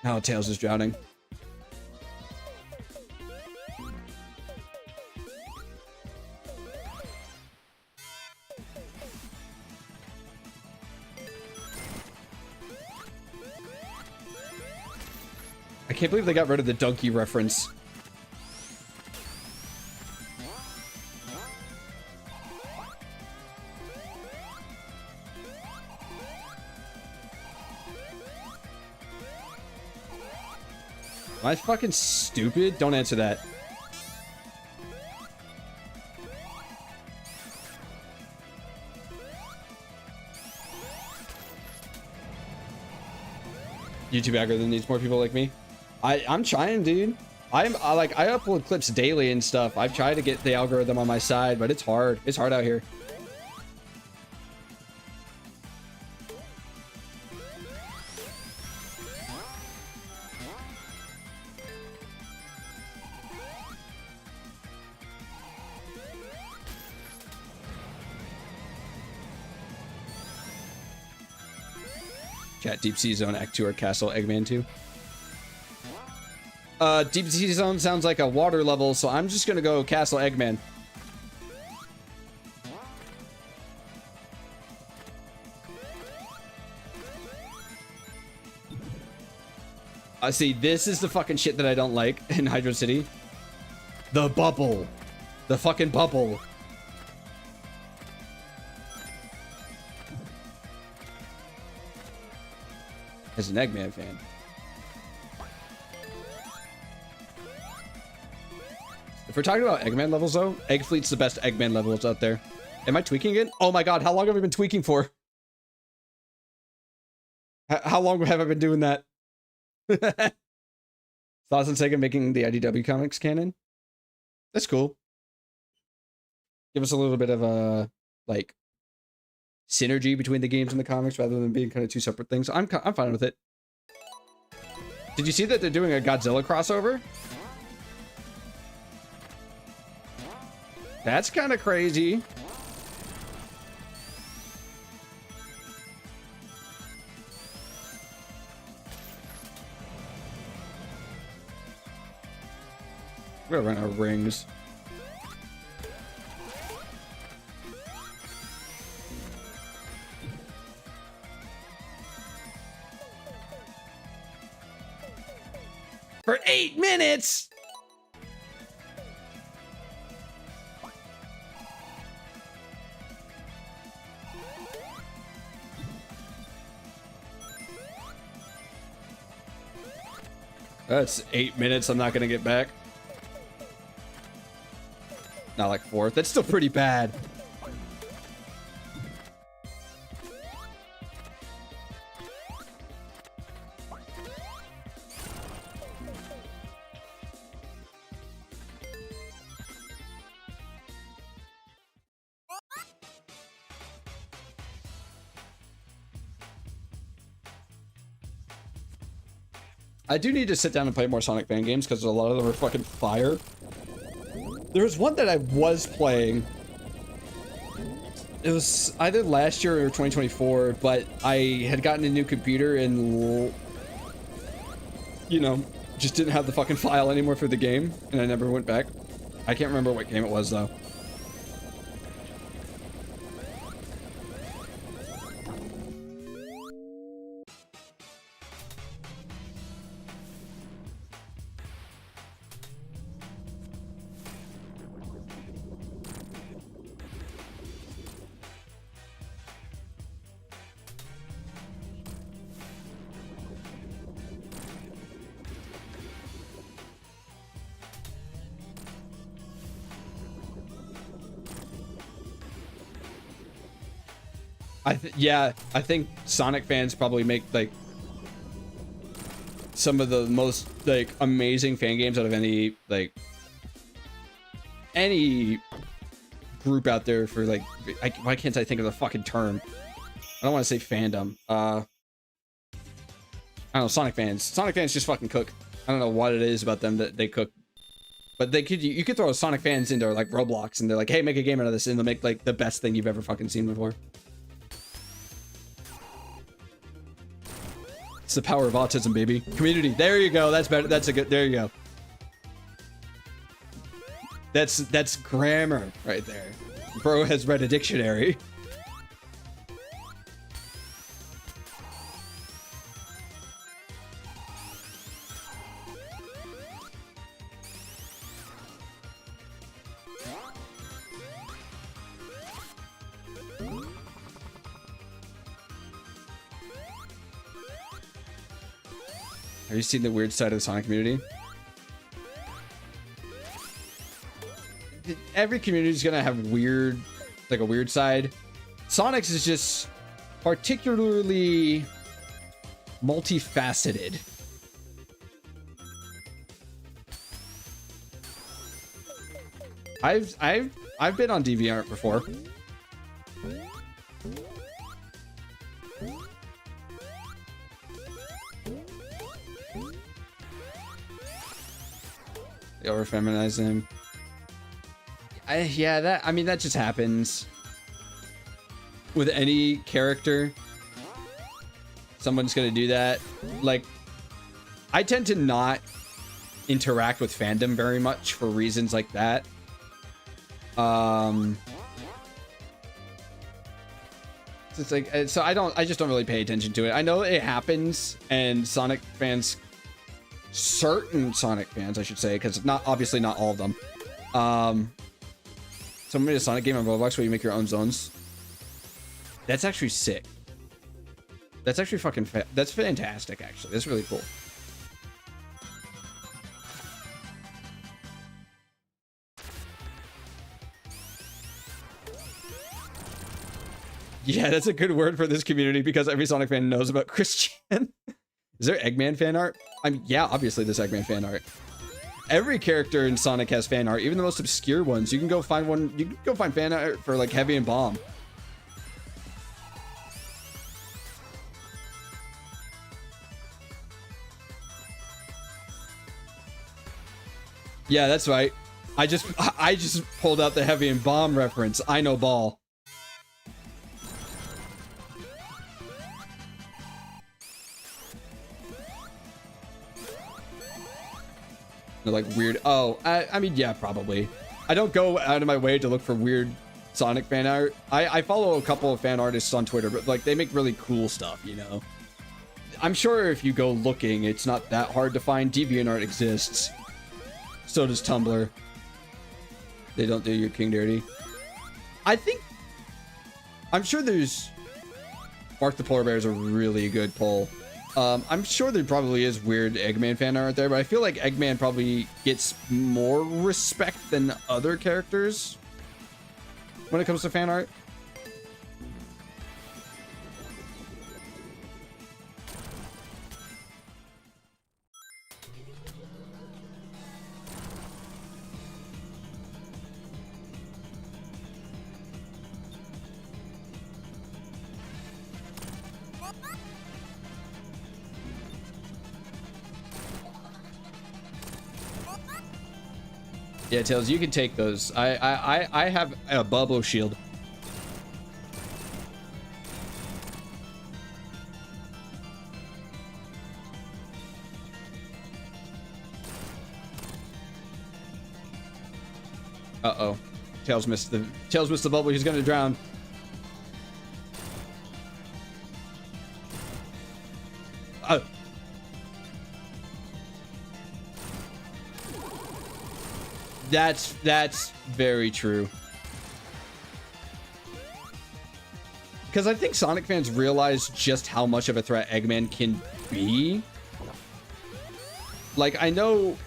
Now Tails is drowning. I can't believe they got rid of the donkey reference. Am I fucking stupid? Don't answer that. YouTube algorithm needs more people like me. I'm trying, dude. I upload clips daily and stuff. I've tried to get the algorithm on my side, but it's hard. It's hard out here. Chat, Deep Sea Zone Act 2 or Castle Eggman 2. Deep Sea Zone sounds like a water level, so I'm just gonna go Castle Eggman. See, this is the fucking shit that I don't like in Hydro City. The bubble. The fucking bubble. As an Eggman fan. If we're talking about Eggman levels, though, Egg Fleet's the best Eggman levels out there. Am I tweaking it? Oh my god, how long have I been tweaking for? How long have I been doing that? Thoughts on Sega making the IDW comics canon? That's cool. Give us a little bit of a, like, synergy between the games and the comics rather than being kind of two separate things. I'm fine with it. Did you see that they're doing a Godzilla crossover? That's kind of crazy. We're gonna run out of rings. For 8 minutes! That's 8 minutes I'm not gonna get back. Not like 4th. That's still pretty bad. I do need to sit down and play more Sonic fan games because a lot of them are fucking fire. There was one that I was playing. It was either last year or 2024, but I had gotten a new computer and, you know, just didn't have the fucking file anymore for the game, and I never went back. I can't remember what game it was, though. Yeah, I think Sonic fans probably make like some of the most like amazing fan games out of any group out there for like why can't I think of the fucking term? I don't want to say fandom. I don't know, Sonic fans. Sonic fans just fucking cook. I don't know what it is about them that they cook. But they could you could throw Sonic fans into like Roblox and they're like, hey, make a game out of this, and they'll make like the best thing you've ever fucking seen before. It's the power of autism, baby. Community. There you go. That's better. That's a good. There you go. That's grammar right there. Bro has read a dictionary. Have you seen the weird side of the Sonic community? Every community is gonna have weird, like a weird side. Sonic's is just particularly multifaceted. I've been on DeviantArt before. They over-feminize him. Yeah, I mean, that just happens with any character. Someone's gonna do that. Like, I tend to not interact with fandom very much for reasons like that. It's like, so I just don't really pay attention to it. I know it happens, and Sonic fans, certain Sonic fans, I should say, because obviously not all of them. Someone made a Sonic game on Roblox where you make your own zones. That's actually sick. That's actually fucking that's fantastic, actually. That's really cool. Yeah, that's a good word for this community because every Sonic fan knows about Christian. Is there Eggman fan art? I mean, yeah, obviously there's Eggman fan art. Every character in Sonic has fan art, even the most obscure ones. You can go find one. You can go find fan art for like Heavy and Bomb. Yeah, that's right. I just pulled out the Heavy and Bomb reference. I know ball. They're like weird. Oh, I mean, yeah, probably. I don't go out of my way to look for weird Sonic fan art. I follow a couple of fan artists on Twitter, but like they make really cool stuff, you know. I'm sure if you go looking, it's not that hard to find. DeviantArt exists. So does Tumblr. They don't do your king dirty. I'm sure there's Mark the Polar Bear is a really good poll. I'm sure there probably is weird Eggman fan art there, but I feel like Eggman probably gets more respect than other characters when it comes to fan art. Yeah, Tails, you can take those. I have a bubble shield. Uh-oh. Tails missed the bubble. He's gonna drown. Oh. That's very true. Because I think Sonic fans realize just how much of a threat Eggman can be. Like, I know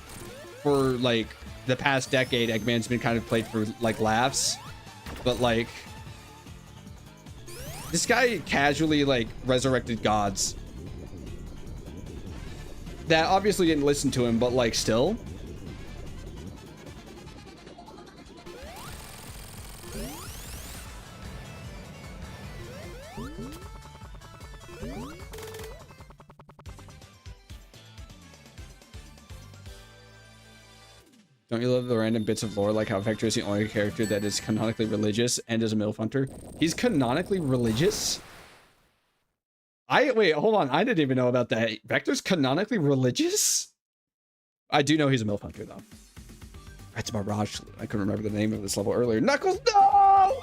for like the past decade, Eggman's been kind of played for like laughs, but like this guy casually like resurrected gods that obviously didn't listen to him, but like still. Don't you love the random bits of lore, like how Vector is the only character that is canonically religious and is a MILF hunter? He's canonically religious? Wait, hold on. I didn't even know about that. Vector's canonically religious? I do know he's a MILF hunter, though. That's Mirage. I couldn't remember the name of this level earlier. Knuckles, no!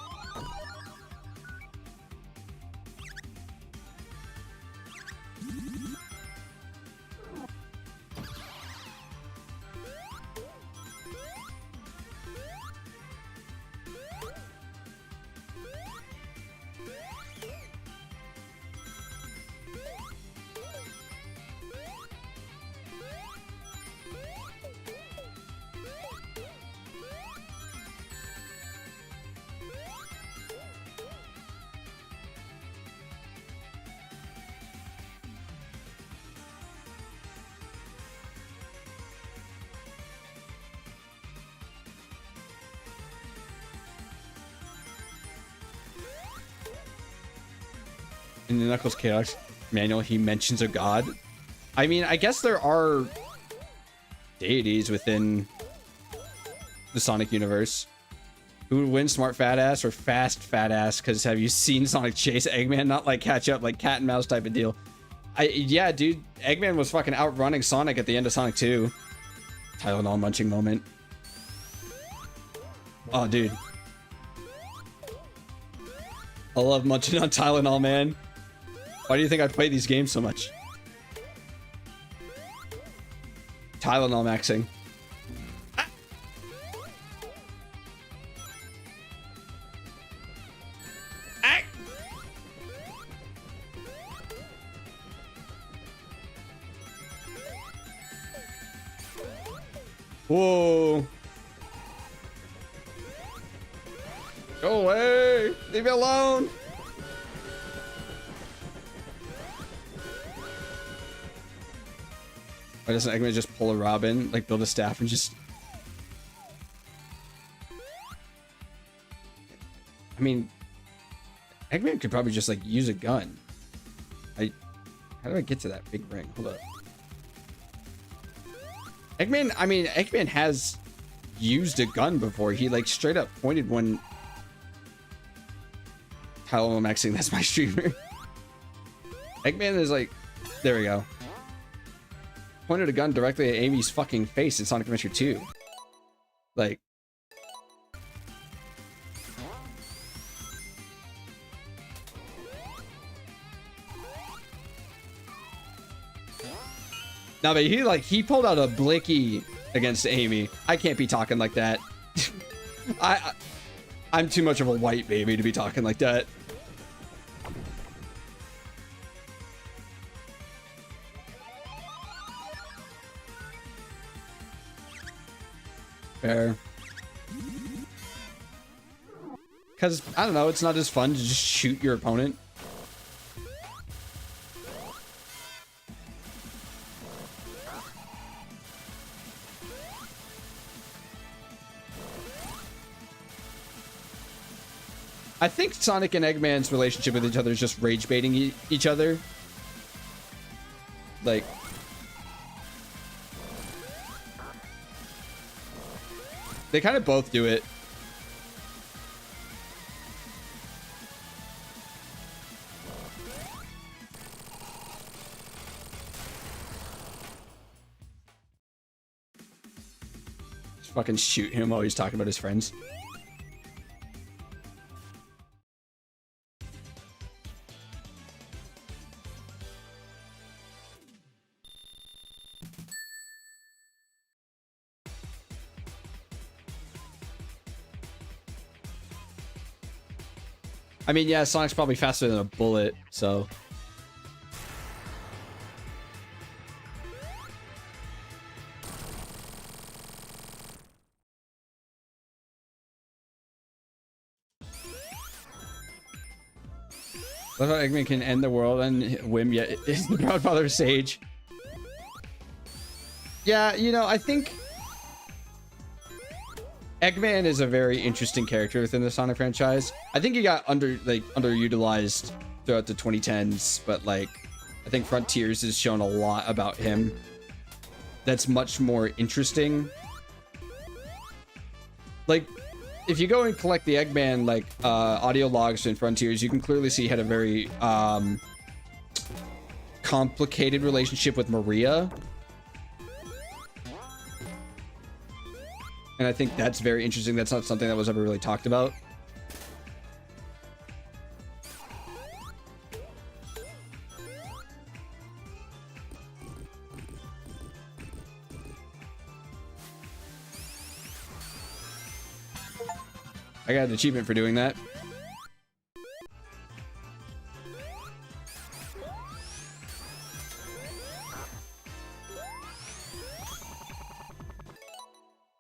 In the Knuckles Chaos manual, he mentions a god. I mean, I guess there are deities within the Sonic universe. Who would win, smart fat ass or fast fat ass? Because have you seen Sonic chase Eggman? Not like catch up, like cat and mouse type of deal. Yeah, dude, Eggman was fucking outrunning Sonic at the end of Sonic 2. Tylenol munching moment. Oh, dude. I love munching on Tylenol, man. Why do you think I play these games so much? Tylenol maxing. Ah. Ah. Whoa. Go away. Leave me alone. Why doesn't Eggman just pull a Robin, like build a staff and just... I mean, Eggman could probably just like use a gun. How do I get to that big ring? Hold up. Eggman has used a gun before. He like straight up pointed one... Tylenol maxing, that's my streamer. Eggman is like... There we go. Pointed a gun directly at Amy's fucking face in Sonic Adventure 2. Like... No, but he pulled out a blicky against Amy. I can't be talking like that. I'm too much of a white baby to be talking like that. Fair. Because, I don't know, it's not as fun to just shoot your opponent. I think Sonic and Eggman's relationship with each other is just rage baiting each other. Like, they kind of both do it. Just fucking shoot him while he's talking about his friends. I mean, yeah, Sonic's probably faster than a bullet, so. Love how Eggman can end the world on whim, yet is the proud father of Sage. Yeah, you know, I think Eggman is a very interesting character within the Sonic franchise. I think he got underutilized throughout the 2010s, but like I think Frontiers has shown a lot about him that's much more interesting. Like, if you go and collect the Eggman like audio logs in Frontiers, you can clearly see he had a very complicated relationship with Maria. And I think that's very interesting. That's not something that was ever really talked about. I got an achievement for doing that.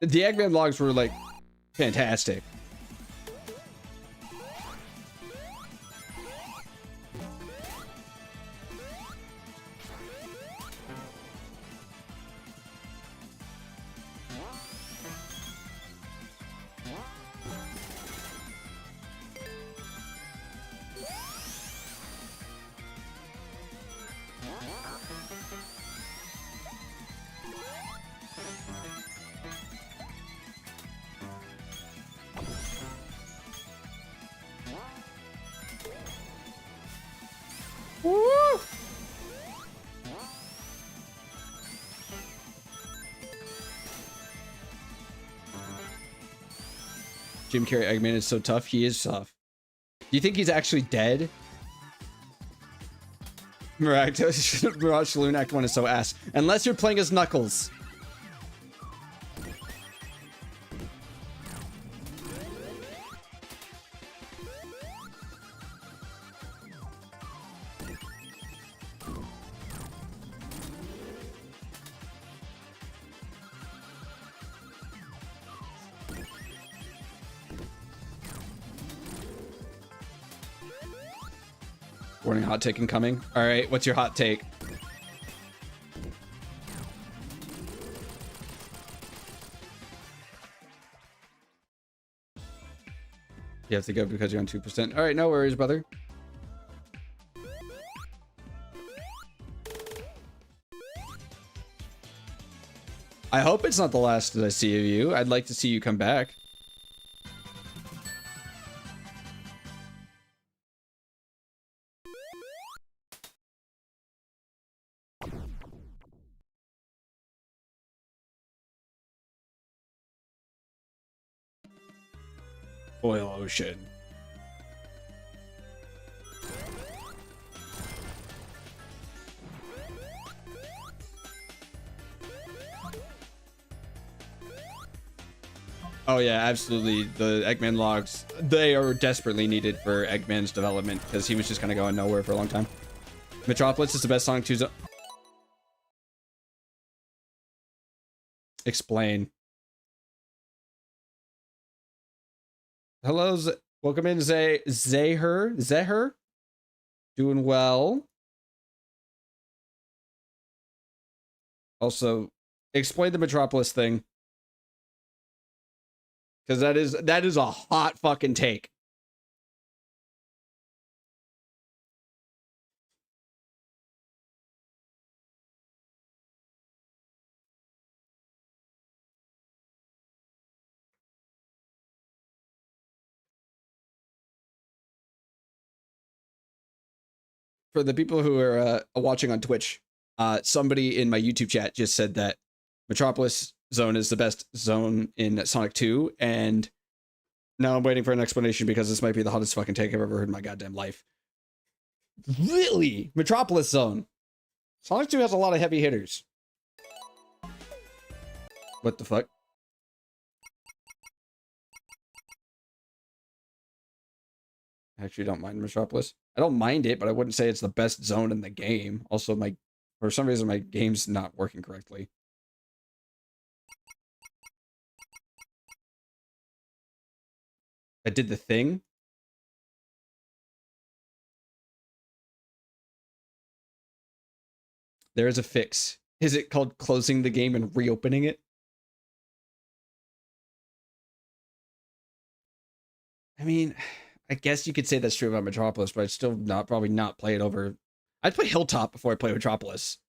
The Eggman logs were like fantastic. Jim Carrey Eggman is so tough. He is tough. Do you think he's actually dead? Mirage Saloon Act 1 is so ass. Unless you're playing as Knuckles. Warning, hot take incoming. All right, what's your hot take? You have to go because you're on 2%. All right, no worries, brother. I hope it's not the last that I see of you. I'd like to see you come back. Oil ocean. Oh yeah, absolutely. The Eggman logs, they are desperately needed for Eggman's development because he was just kind of going nowhere for a long time. Metropolis is the best Sonic 2 zone. Explain. Hello, welcome in, Zeher. Doing well. Also, explain the Metropolis thing. Because that is a hot fucking take. For the people who are watching on Twitch, somebody in my YouTube chat just said that Metropolis Zone is the best zone in Sonic 2, and now I'm waiting for an explanation because this might be the hottest fucking take I've ever heard in my goddamn life. Really? Metropolis Zone. Sonic 2 has a lot of heavy hitters. What the fuck? I actually don't mind Metropolis. I don't mind it, but I wouldn't say it's the best zone in the game. Also, for some reason, my game's not working correctly. I did the thing. There is a fix. Is it called closing the game and reopening it? I mean, I guess you could say that's true about Metropolis, but I'd still probably not play it over. I'd play Hilltop before I play Metropolis.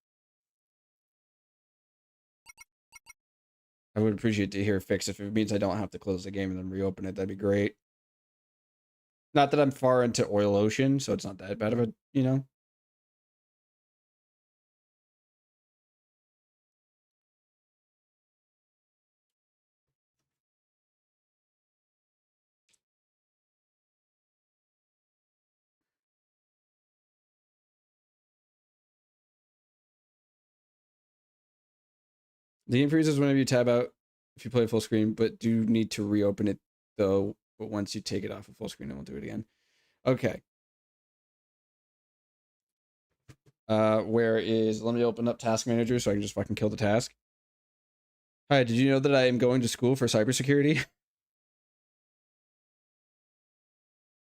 I would appreciate to hear a fix. If it means I don't have to close the game and then reopen it, that'd be great. Not that I'm far into Oil Ocean, so it's not that bad of a, you know? The game freezes whenever you tab out if you play full screen, but do need to reopen it though. But once you take it off of full screen, it won't do it again. Okay. Let me open up Task Manager so I can just fucking kill the task. Hi, did you know that I am going to school for cybersecurity?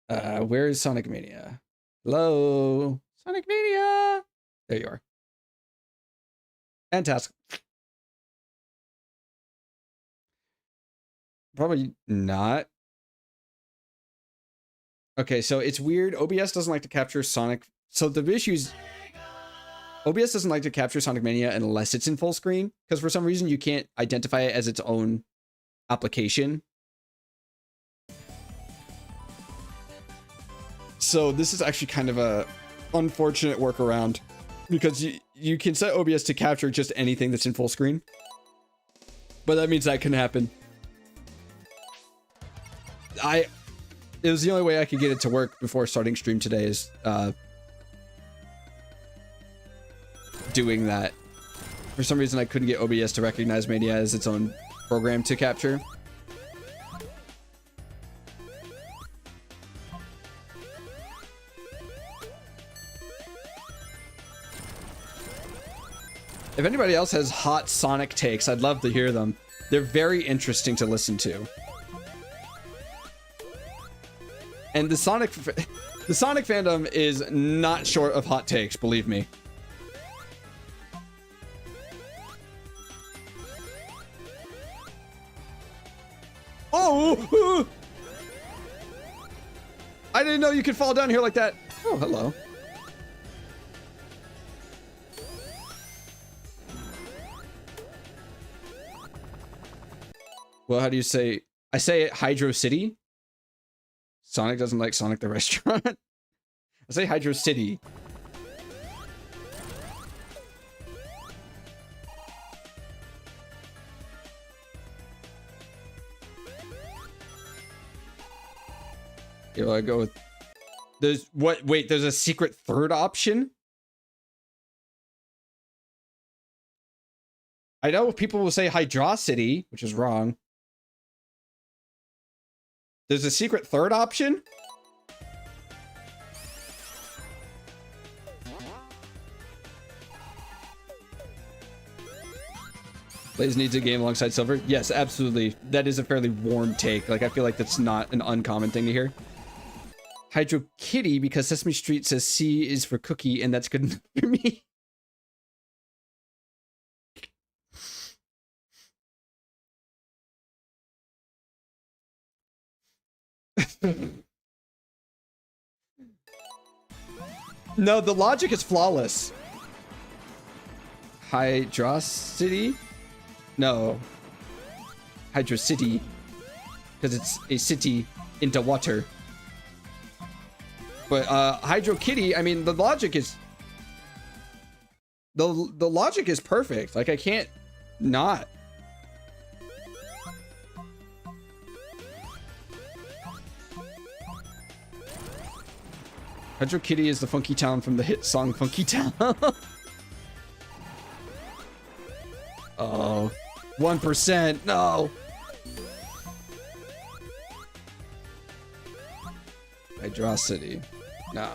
Where is Sonic Mania? Hello? Sonic Mania! There you are. And task. Probably not. Okay, so it's weird. OBS doesn't like to capture Sonic. So the issues... OBS doesn't like to capture Sonic Mania unless it's in full screen, because for some reason you can't identify it as its own application. So this is actually kind of a unfortunate workaround, because you can set OBS to capture just anything that's in full screen, but that means that can happen. It was the only way I could get it to work before starting stream today is doing that. For some reason I couldn't get OBS to recognize Mania as its own program to capture. If anybody else has hot Sonic takes, I'd love to hear them. They're very interesting to listen to. And the Sonic fandom is not short of hot takes, believe me. Oh! I didn't know you could fall down here like that. Oh, hello. Well, how do you say? I say Hydro City. Sonic doesn't like Sonic the Restaurant. I say Hydro City. Here I go with. There's what? Wait, there's a secret third option. I know people will say Hydra City, which is wrong. There's a secret third option? Blaze needs a game alongside Silver. Yes, absolutely. That is a fairly warm take. Like, I feel like that's not an uncommon thing to hear. Hydro Kitty, because Sesame Street says C is for cookie, and that's good enough for me. No, the logic is flawless. Hydrocity? No. Hydrocity. Because it's a city into water. But Hydro Kitty, I mean, the logic is... The logic is perfect. Like, I can't not. Hydro Kitty is the funky town from the hit song Funky Town. Oh, 1%. No. Hydrocity. Nah.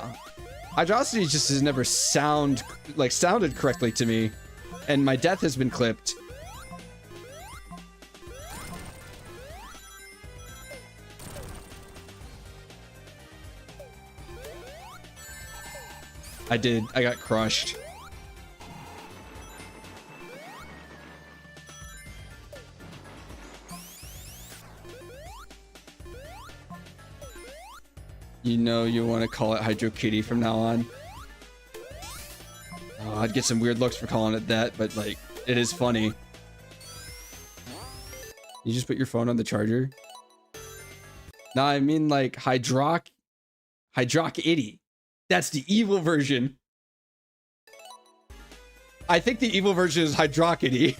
Hydrocity just has never sounded correctly to me. And my death has been clipped. I did. I got crushed. You know you want to call it Hydro Kitty from now on. Oh, I'd get some weird looks for calling it that, but like, it is funny. You just put your phone on the charger? No, I mean like Hydroc Itty. That's the evil version. I think the evil version is Hydrocity.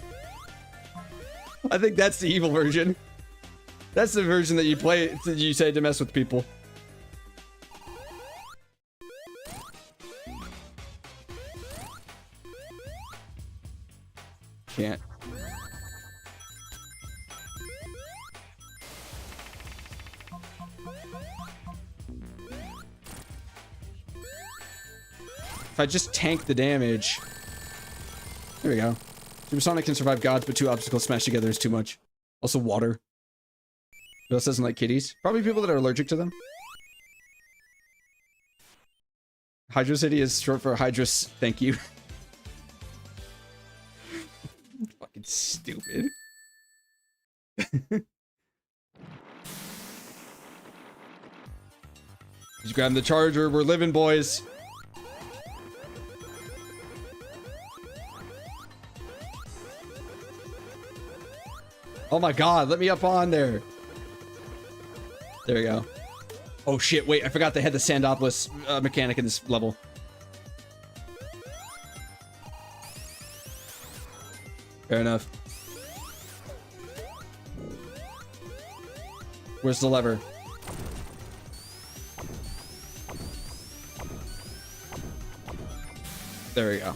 I think that's the evil version. That's the version that you play, you say to mess with people. Can't. If I just tank the damage. There we go. Supersonic can survive gods, but two obstacles smashed together is too much. Also water. Who else doesn't like kitties? Probably people that are allergic to them. Hydro City is short for Hydros. Thank you. Fucking stupid. Just grab the charger. We're living, boys. Oh my god, let me up on there. There we go. Oh shit, wait, I forgot they had the Sandopolis mechanic in this level. Fair enough. Where's the lever? There we go.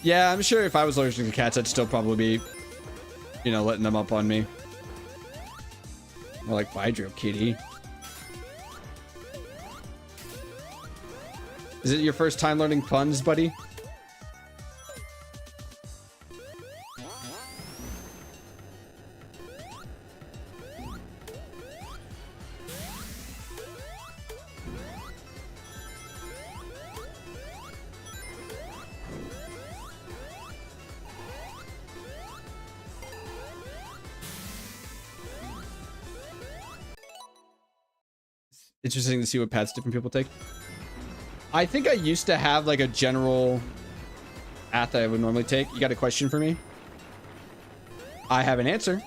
Yeah, I'm sure if I was allergic to cats, I'd still probably be, you know, letting them up on me. More like Hydro Kitty. Is it your first time learning puns, buddy? Interesting to see what paths different people take. I think I used to have like a general path that I would normally take. You got a question for me? I have an answer.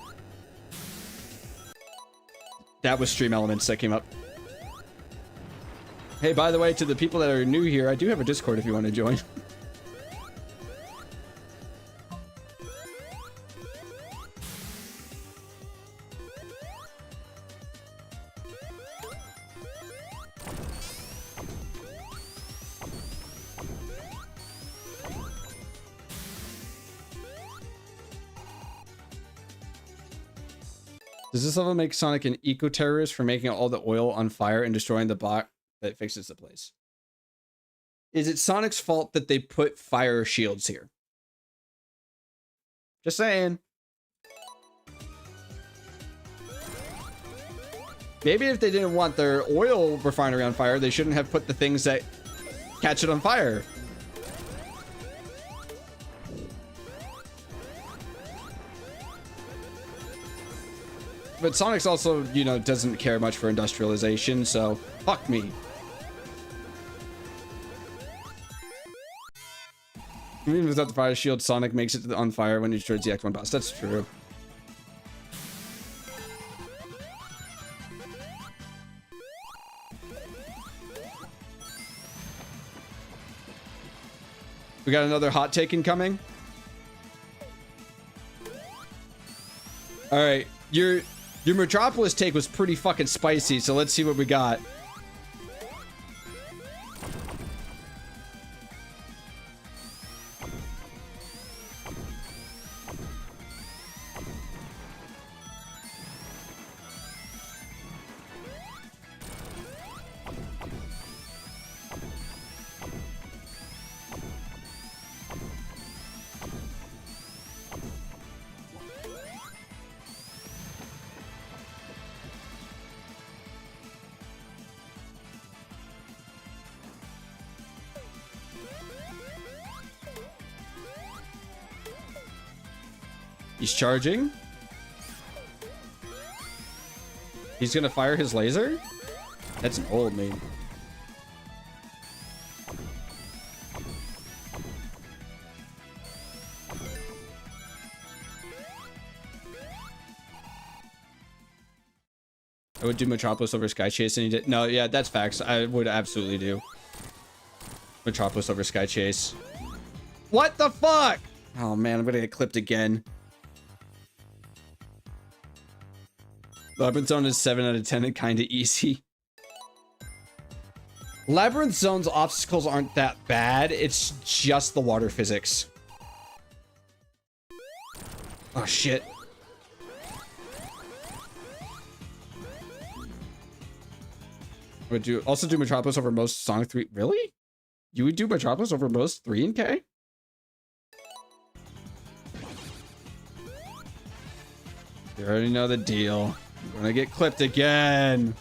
That was Stream Elements that came up. Hey, by the way, to the people that are new here, I do have a Discord if you want to join. Does this level make Sonic an eco-terrorist for making all the oil on fire and destroying the bot that fixes the place? Is it Sonic's fault that they put fire shields here? Just saying. Maybe if they didn't want their oil refinery on fire, they shouldn't have put the things that catch it on fire. But Sonic's also, you know, doesn't care much for industrialization, so fuck me. Even without the fire shield, Sonic makes it on fire when he destroys the X1 boss. That's true. We got another hot take incoming. All right, your Metropolis take was pretty fucking spicy, so let's see what we got. He's charging. He's gonna fire his laser? That's an old meme. I would do Metropolis over Sky Chase, and he did. No, yeah, that's facts. I would absolutely do Metropolis over Sky Chase. What the fuck? Oh man, I'm gonna get clipped again. Labyrinth Zone is 7 out of 10 and kind of easy. Labyrinth Zone's obstacles aren't that bad. It's just the water physics. Oh shit. I would also do Metropolis over most Sonic 3. Really? You would do Metropolis over most 3 and K? You already know the deal. I'm gonna get clipped again.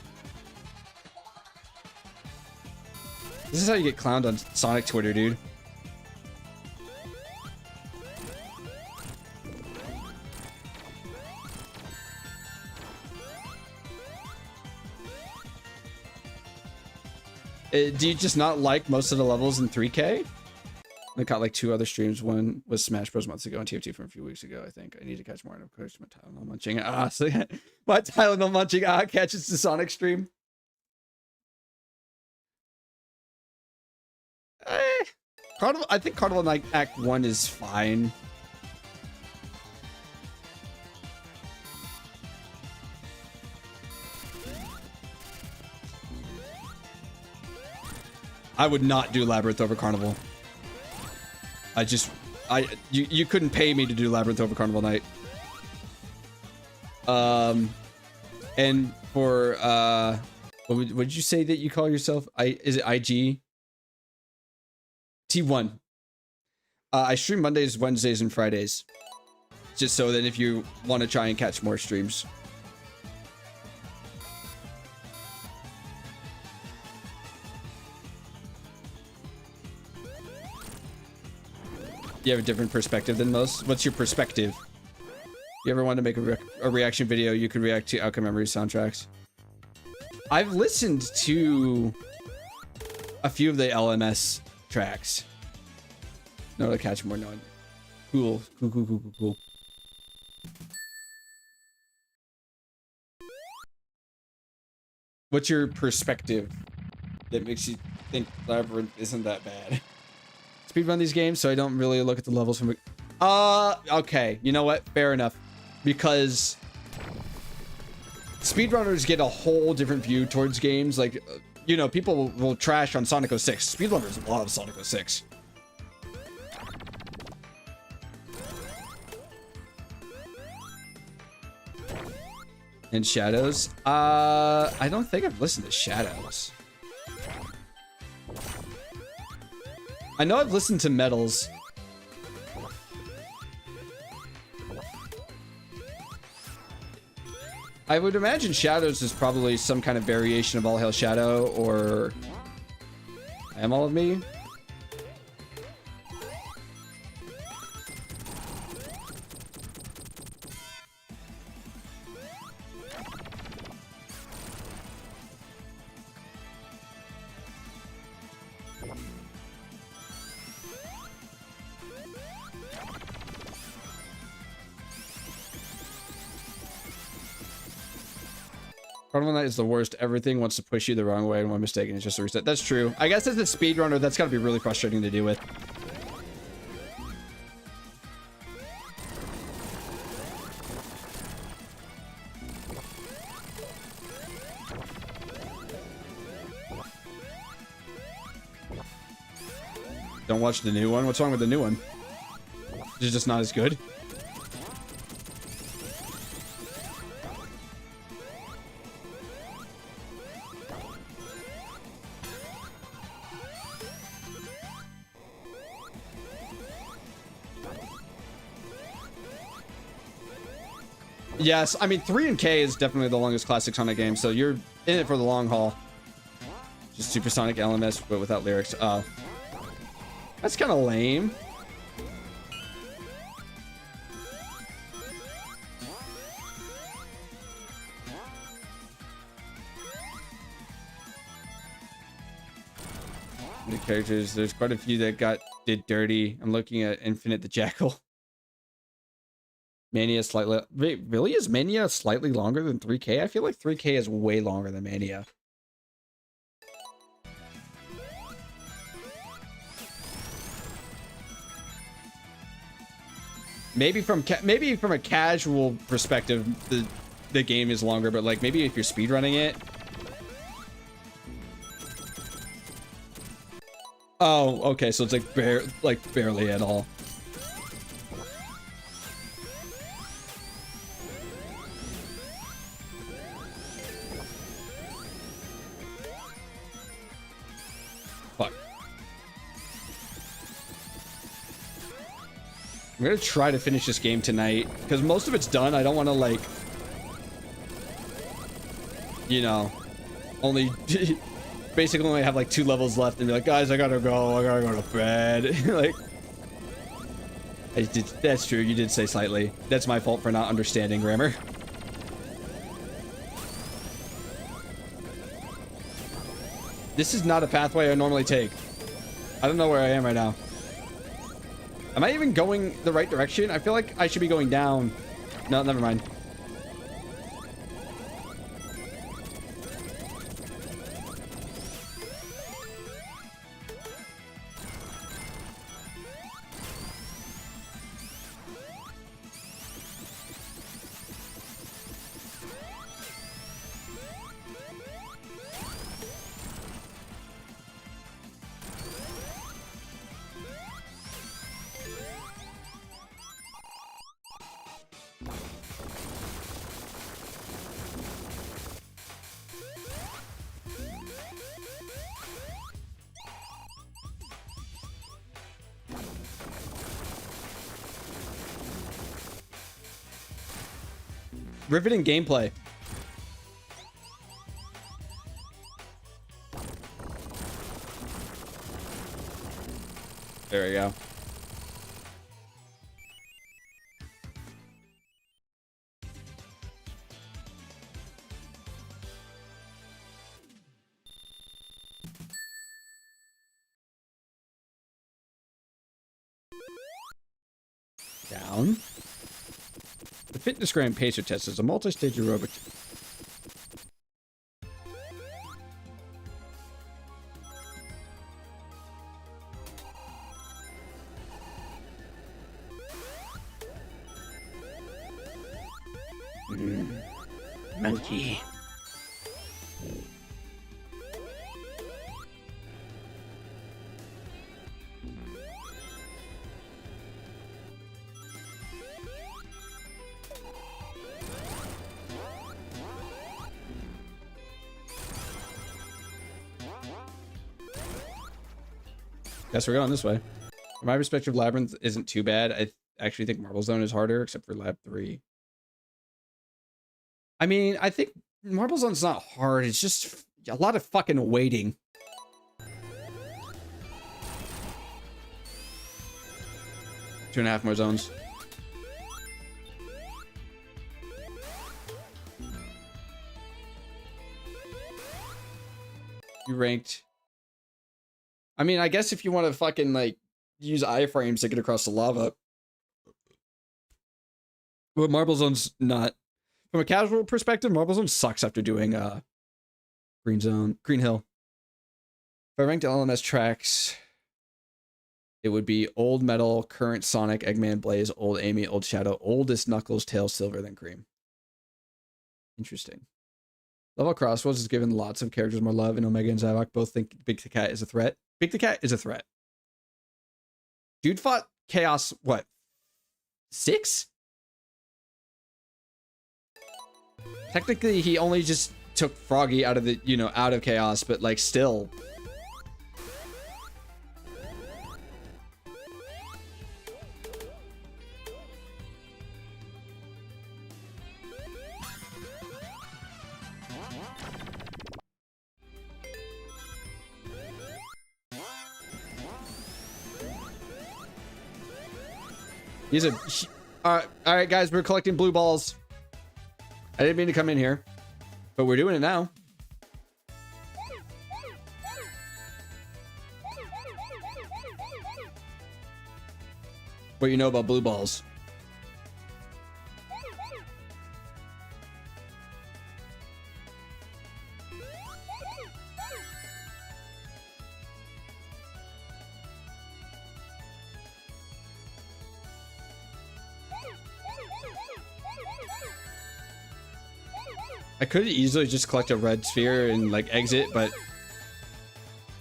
This is how you get clowned on Sonic Twitter, dude. Do you just not like most of the levels in 3K? I caught like 2 other streams. One was Smash Bros. Months ago and TFT from a few weeks ago, I think. I need to catch more. And of course, my Tylenol munching. So my Tylenol munching catches the Sonic stream. Carnival, I think Carnival Night Act 1 is fine. I would not do Labyrinth over Carnival. You couldn't pay me to do Labyrinth over Carnival Night. And for what would you say that you call yourself? Is it IG? T1. I stream Mondays, Wednesdays, and Fridays. Just so that if you want to try and catch more streams. You have a different perspective than most. What's your perspective? You ever want to make a reaction video? You could react to Outcome Memory soundtracks. I've listened to a few of the LMS tracks. No, to catch more. No, cool. What's your perspective that makes you think Labyrinth isn't that bad? Speedrun these games, so I don't really look at the levels from. Okay, you know what? Fair enough, because speedrunners get a whole different view towards games. Like, you know, people will trash on Sonic 06. Speedrunners love Sonic 06. And Shadows? I don't think I've listened to Shadows. I know I've listened to Metals. I would imagine Shadows is probably some kind of variation of All Hail Shadow or I Am All of Me. Carnival Night is the worst. Everything wants to push you the wrong way, and one mistake and it's just a reset. That's true. I guess as a speedrunner, that's got to be really frustrating to deal with. Don't watch the new one. What's wrong with the new one? Is it just not as good? Yes, I mean 3 and K is definitely the longest classic Sonic game, so you're in it for the long haul. Just Supersonic LMS, but without lyrics. Oh, that's kind of lame. New characters. There's quite a few that did dirty. I'm looking at Infinite the Jackal. Mania slightly. Wait, really? Is Mania slightly longer than 3K? I feel like 3K is way longer than Mania. Maybe from a casual perspective, the game is longer, but like maybe if you're speedrunning it. Oh, okay, so it's like barely at all. Fuck. I'm gonna try to finish this game tonight because most of it's done. I don't want to like, you know, only basically only have like 2 levels left and be like, guys, I gotta go to bed. Like, that's true. You did say slightly. That's my fault for not understanding grammar. This is not a pathway I normally take. I don't know where I am right now. Am I even going the right direction? I feel like I should be going down. No, never mind. Riveting gameplay. There we go. Down. The Fitness Grand Pacer Test is a multi-stage aerobic. Monkey. Guess we're going this way. From my perspective, Labyrinth isn't too bad. I actually think Marble Zone is harder, except for Lab 3. I mean, I think Marble Zone's not hard. It's just a lot of fucking waiting. Two and a half more zones. You ranked. I mean, I guess if you want to fucking like use iframes to get across the lava. But Marble Zone's not. From a casual perspective, Marble Zone sucks after doing Green Hill. If I ranked LMS tracks, it would be Old Metal, Current Sonic, Eggman, Blaze, Old Amy, Old Shadow, Oldest Knuckles, Tails, Silver, then Cream. Interesting. Level Crossroads has given lots of characters more love, and Omega and Zavok both think Big the Cat is a threat. Big the Cat is a threat. Dude fought Chaos, what? 6? Technically, he only just took Froggy out of the, you know, out of Chaos, but like still. He's a... all right, guys, we're collecting blue balls. I didn't mean to come in here, but we're doing it now. What do you know about blue balls? I could easily just collect a red sphere and like exit, but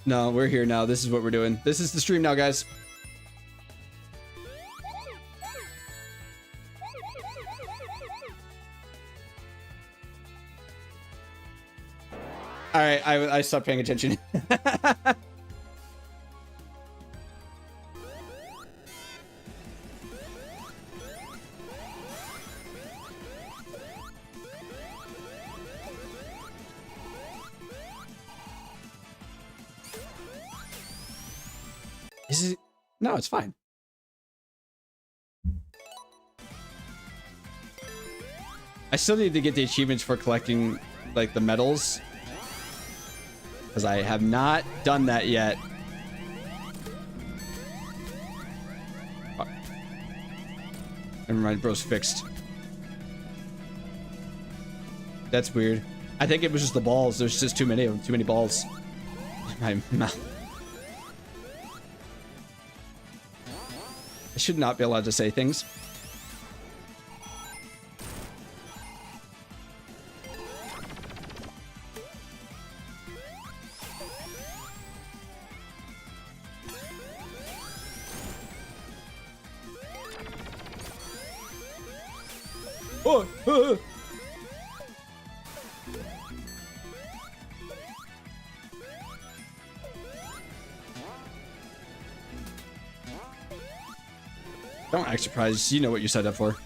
no, we're here now. This is what we're doing. This is the stream now, guys. All right, I stopped paying attention. Is it? No, it's fine. I still need to get the achievements for collecting like the medals, because I have not done that yet. Fuck. Never mind, bro's fixed. That's weird. I think it was just the balls. There's just too many of them. Too many balls. My mouth. I should not be allowed to say things. Oh, Don't act surprised. You know what you signed up for.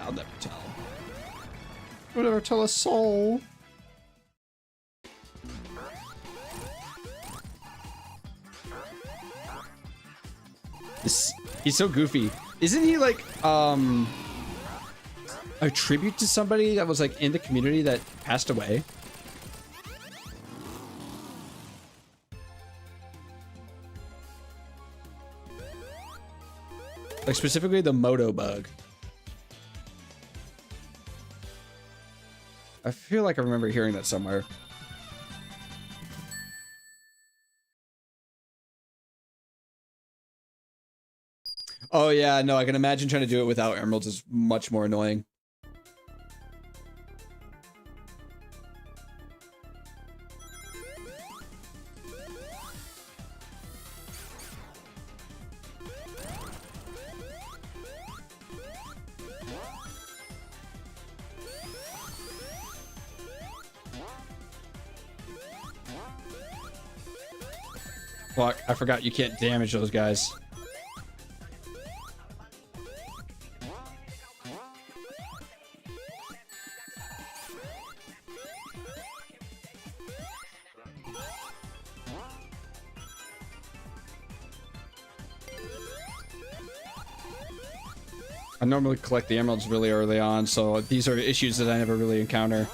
I'll never tell. I'll never tell a soul. He's so goofy. Isn't he like a tribute to somebody that was like in the community that passed away? Like specifically the Moto bug. I feel like I remember hearing that somewhere. Oh yeah, no, I can imagine trying to do it without emeralds is much more annoying. Fuck, I forgot you can't damage those guys. I normally collect the emeralds really early on, so these are issues that I never really encounter.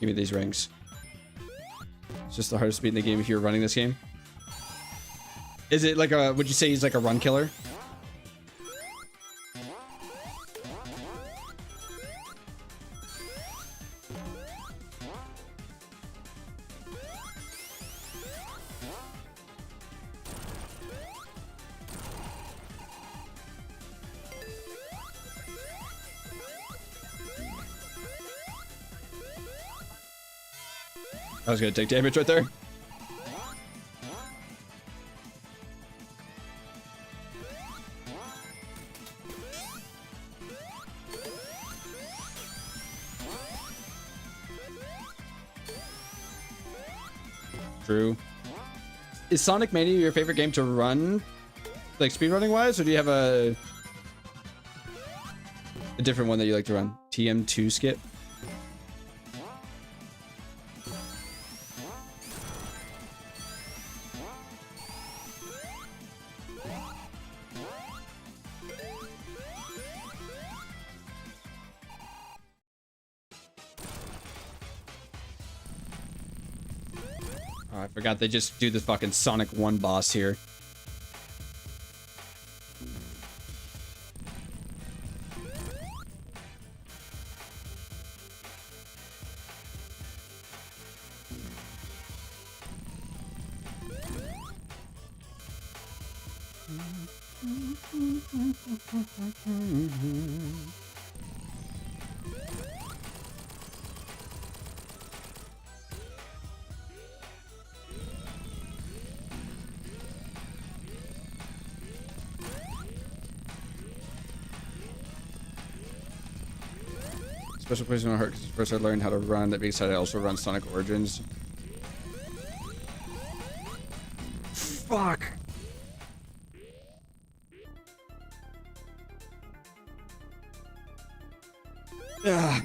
Give me these rings. It's just the hardest speed in the game if you're running this game. Is it like a, would you say he's like a run killer? I was gonna take damage right there. True. Is Sonic Mania your favorite game to run, like speedrunning wise, or do you have a different one that you like to run? TM2 skip? Oh, I forgot they just do the fucking Sonic 1 boss here. Special place in my heart because first I learned how to run. That being said, I also run Sonic Origins. Fuck. Ugh.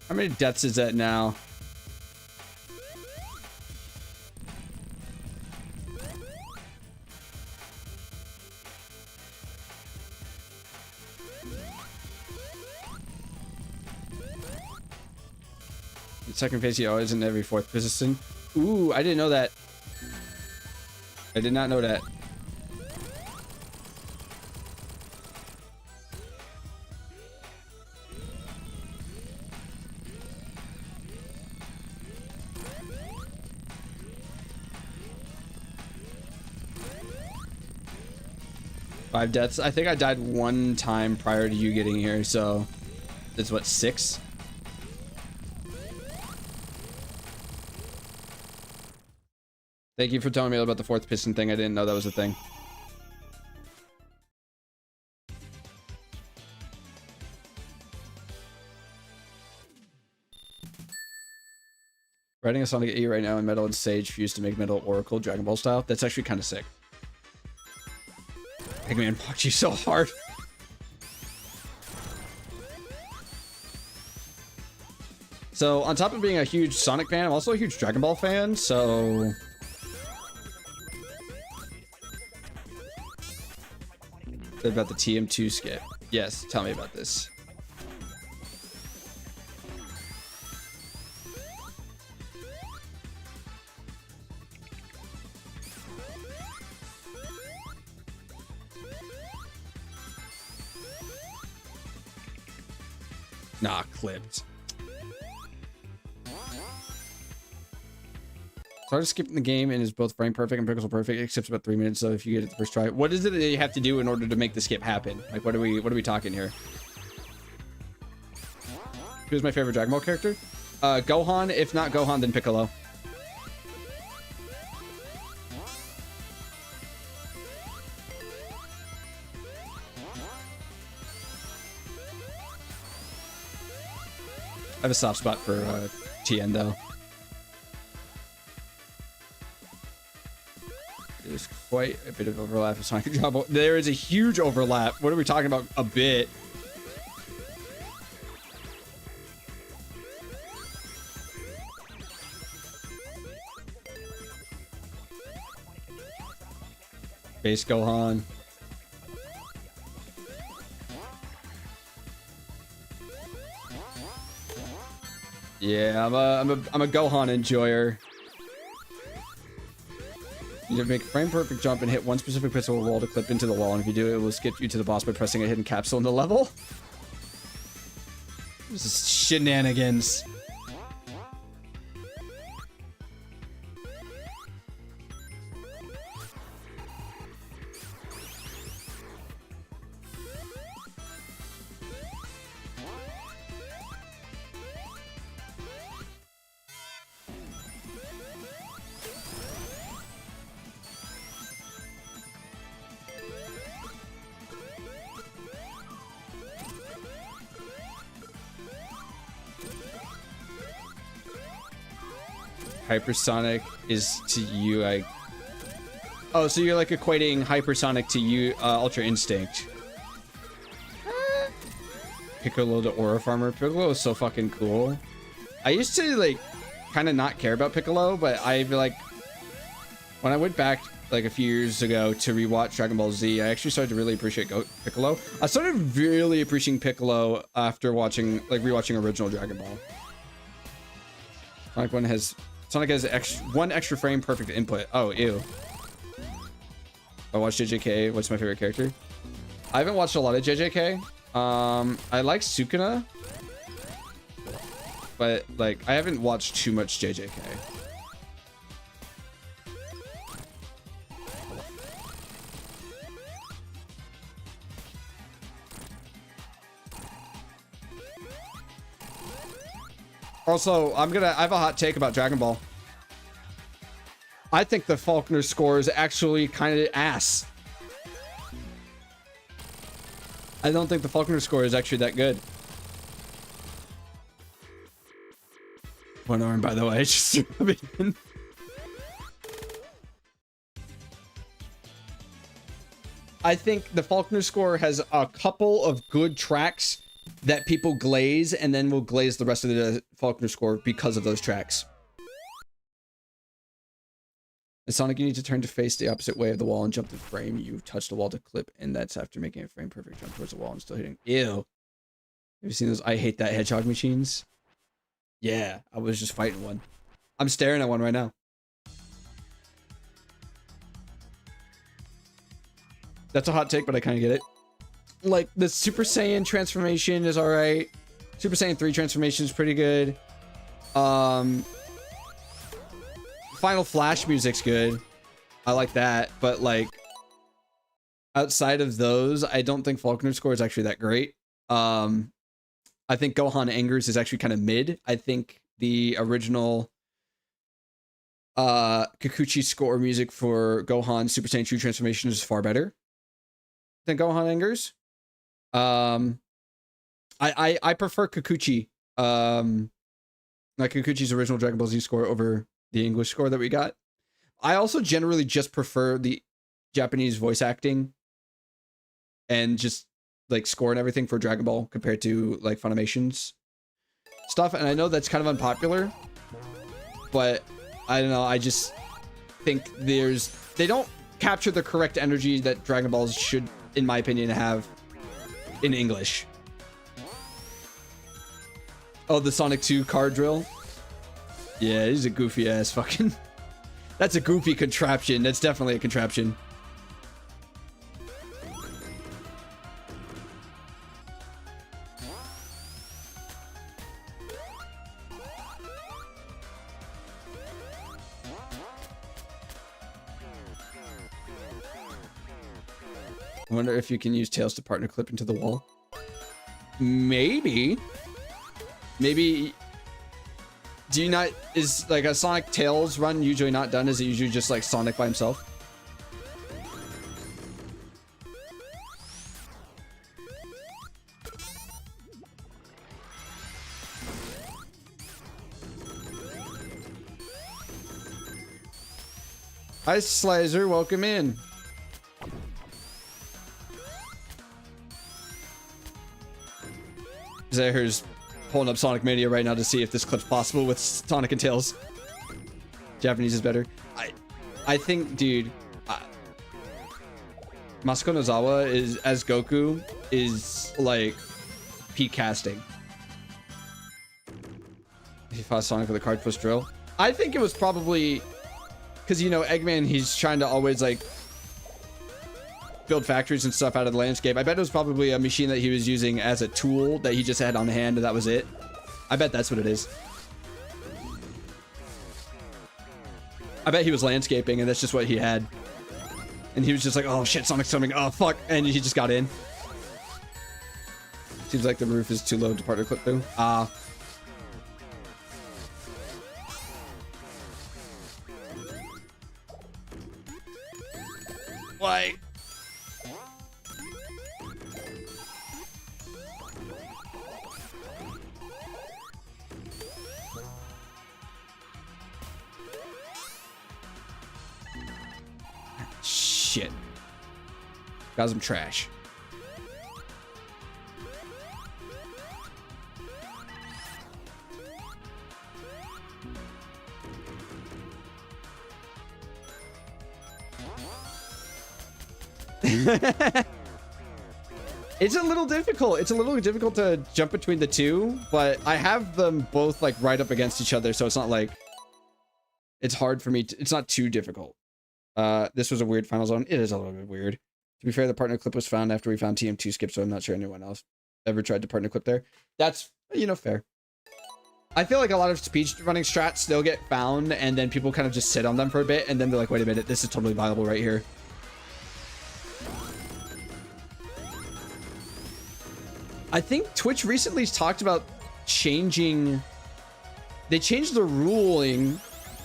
How many deaths is that now? Second phase, he always in every fourth position. Ooh, I didn't know that. I did not know that. Five deaths. I think I died one time prior to you getting here, so that's what, 6? Thank you for telling me about the fourth piston thing. I didn't know that was a thing. Writing a Sonic 8 right now in Metal and Sage fused to make Metal Oracle Dragon Ball style. That's actually kind of sick. Eggman blocked you so hard. So on top of being a huge Sonic fan, I'm also a huge Dragon Ball fan, so... About the TM2 skip. Yes, tell me about this. Nah, clipped. Started skipping the game and is both frame perfect and pixel perfect, except about 3 minutes. So if you get it the first try, what is it that you have to do in order to make the skip happen? Like, what are we talking here? Who's my favorite Dragon Ball character? Gohan. If not Gohan, then Piccolo. I have a soft spot for TN though. There's quite a bit of overlap with Sonic and Dragon Ball. There is a huge overlap. What are we talking about? A bit. Base Gohan. Yeah, I'm a Gohan enjoyer. You have to make a frame perfect jump and hit one specific pixel wall to clip into the wall, and if you do it, it will skip you to the boss by pressing a hidden capsule in the level. This is shenanigans. Hypersonic is to you, oh, so you're like equating hypersonic to you, Ultra Instinct. Piccolo to Aura Farmer. Piccolo is so fucking cool. I used to like kind of not care about Piccolo, but I feel like when I went back like a few years ago to rewatch Dragon Ball Z, I actually started to really appreciate Piccolo. I started really appreciating Piccolo after rewatching original Dragon Ball. Sonic has one extra frame perfect input. Oh, ew. I watched JJK. What's my favorite character? I haven't watched a lot of JJK. I like Sukuna, but like I haven't watched too much JJK. Also, I have a hot take about Dragon Ball. I think the Faulkner score is actually kind of ass. I don't think the Faulkner score is actually that good. One arm, by the way, just in. I think the Faulkner score has a couple of good tracks that people glaze, and then will glaze the rest of the Faulkner score because of those tracks. In Sonic, you need to turn to face the opposite way of the wall and jump the frame. You touch the wall to clip, and that's after making a frame perfect jump towards the wall and still hitting. Ew. Have you seen those I Hate That Hedgehog machines? Yeah, I was just fighting one. I'm staring at one right now. That's a hot take, but I kind of get it. Like, the Super Saiyan transformation is alright. Super Saiyan 3 transformation is pretty good. Final Flash music's good. I like that. But, like, outside of those, I don't think Faulkner's score is actually that great. I think Gohan Angers is actually kind of mid. I think the original Kikuchi score music for Gohan Super Saiyan True Transformation is far better than Gohan Angers. I prefer Kikuchi, like Kikuchi's original Dragon Ball Z score over the English score that we got. I also generally just prefer the Japanese voice acting and just like score and everything for Dragon Ball compared to like Funimation's stuff. And I know that's kind of unpopular, but I don't know. I just think they don't capture the correct energy that Dragon Balls should, in my opinion, have in English. Oh, the Sonic 2 card drill. Yeah, he's a goofy ass fucking. That's a goofy contraption. That's definitely a contraption. I wonder if you can use Tails to partner clip into the wall. Maybe. Maybe. Do you not, is like a Sonic Tails run usually not done? Is it usually just like Sonic by himself? Hi, Slizer, welcome in. Zahir's pulling up Sonic Mania right now to see if this clip's possible with Sonic and Tails. Japanese is better. I think, dude, Masako Nozawa is, as Goku, is like peak casting. He fought Sonic with a card push drill. I think it was probably because, you know, Eggman, he's trying to always like build factories and stuff out of the landscape. I bet it was probably a machine that he was using as a tool that he just had on hand and that was it. I bet that's what it is. I bet he was landscaping and that's just what he had. And he was just like, oh shit, Sonic's coming. Oh fuck. And he just got in. Seems like the roof is too low to partner clip through. Why? Shit. Got some trash. It's a little difficult. It's a little difficult to jump between the two, but I have them both like right up against each other, so it's not like it's hard for me to, it's not too difficult. This was a weird final zone. It is a little bit weird. To be fair, the partner clip was found after we found TM2 skip, so I'm not sure anyone else ever tried to partner clip there. That's, you know, fair. I feel like a lot of speed running strats still get found, and then people kind of just sit on them for a bit, and then they're like, wait a minute, this is totally viable right here. I think Twitch recently talked about changing, they changed the ruling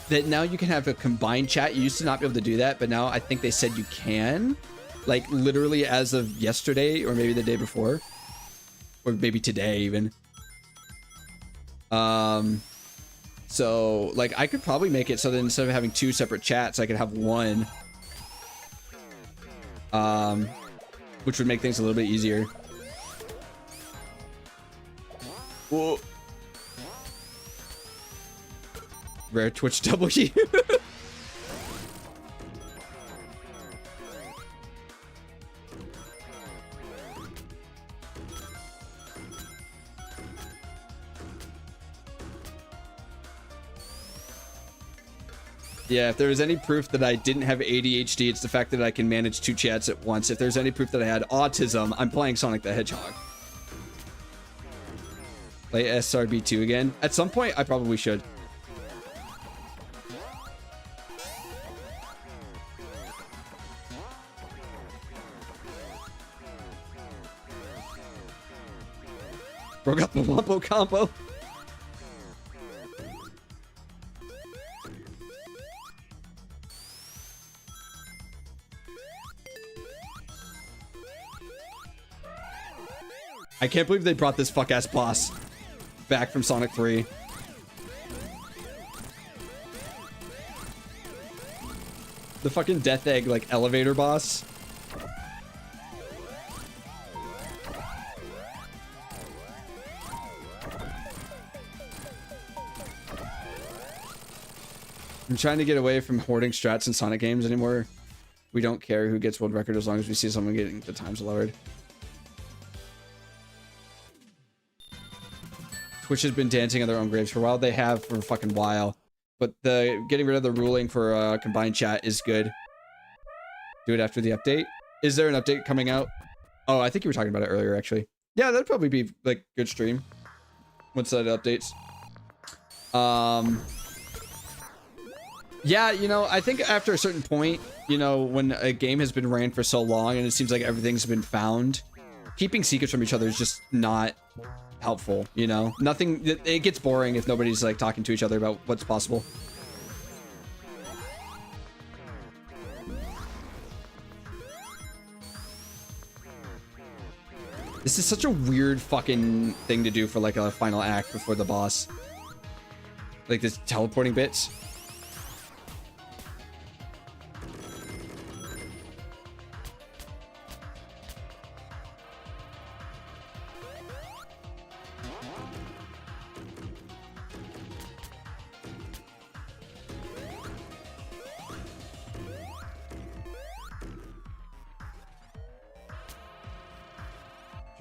that now you can have a combined chat. You used to not be able to do that, but now I think they said you can, like literally as of yesterday or maybe the day before, or maybe today even. So like I could probably make it so that instead of having two separate chats, I could have one, which would make things a little bit easier. Whoa. Rare Twitch W. Yeah, if there was any proof that I didn't have ADHD, it's the fact that I can manage two chats at once. If there's any proof that I had autism, I'm playing Sonic the Hedgehog. Play SRB2 again. At some point, I probably should. Broke up the Wompo combo. I can't believe they brought this fuck-ass boss back from Sonic 3. The fucking Death Egg, like, elevator boss. I'm trying to get away from hoarding strats in Sonic games anymore. We don't care who gets world record as long as we see someone getting the times lowered. Twitch has been dancing on their own graves for a while. They have for a fucking while. But the getting rid of the ruling for combined chat is good. Do it after the update. Is there an update coming out? Oh, I think you were talking about it earlier, actually. Yeah, that'd probably be like good stream once that updates. Yeah, you know, I think after a certain point, you know, when a game has been ran for so long and it seems like everything's been found, keeping secrets from each other is just not helpful, you know? Nothing, it gets boring if nobody's like talking to each other about what's possible. This is such a weird fucking thing to do for like a final act before the boss. Like this teleporting bits.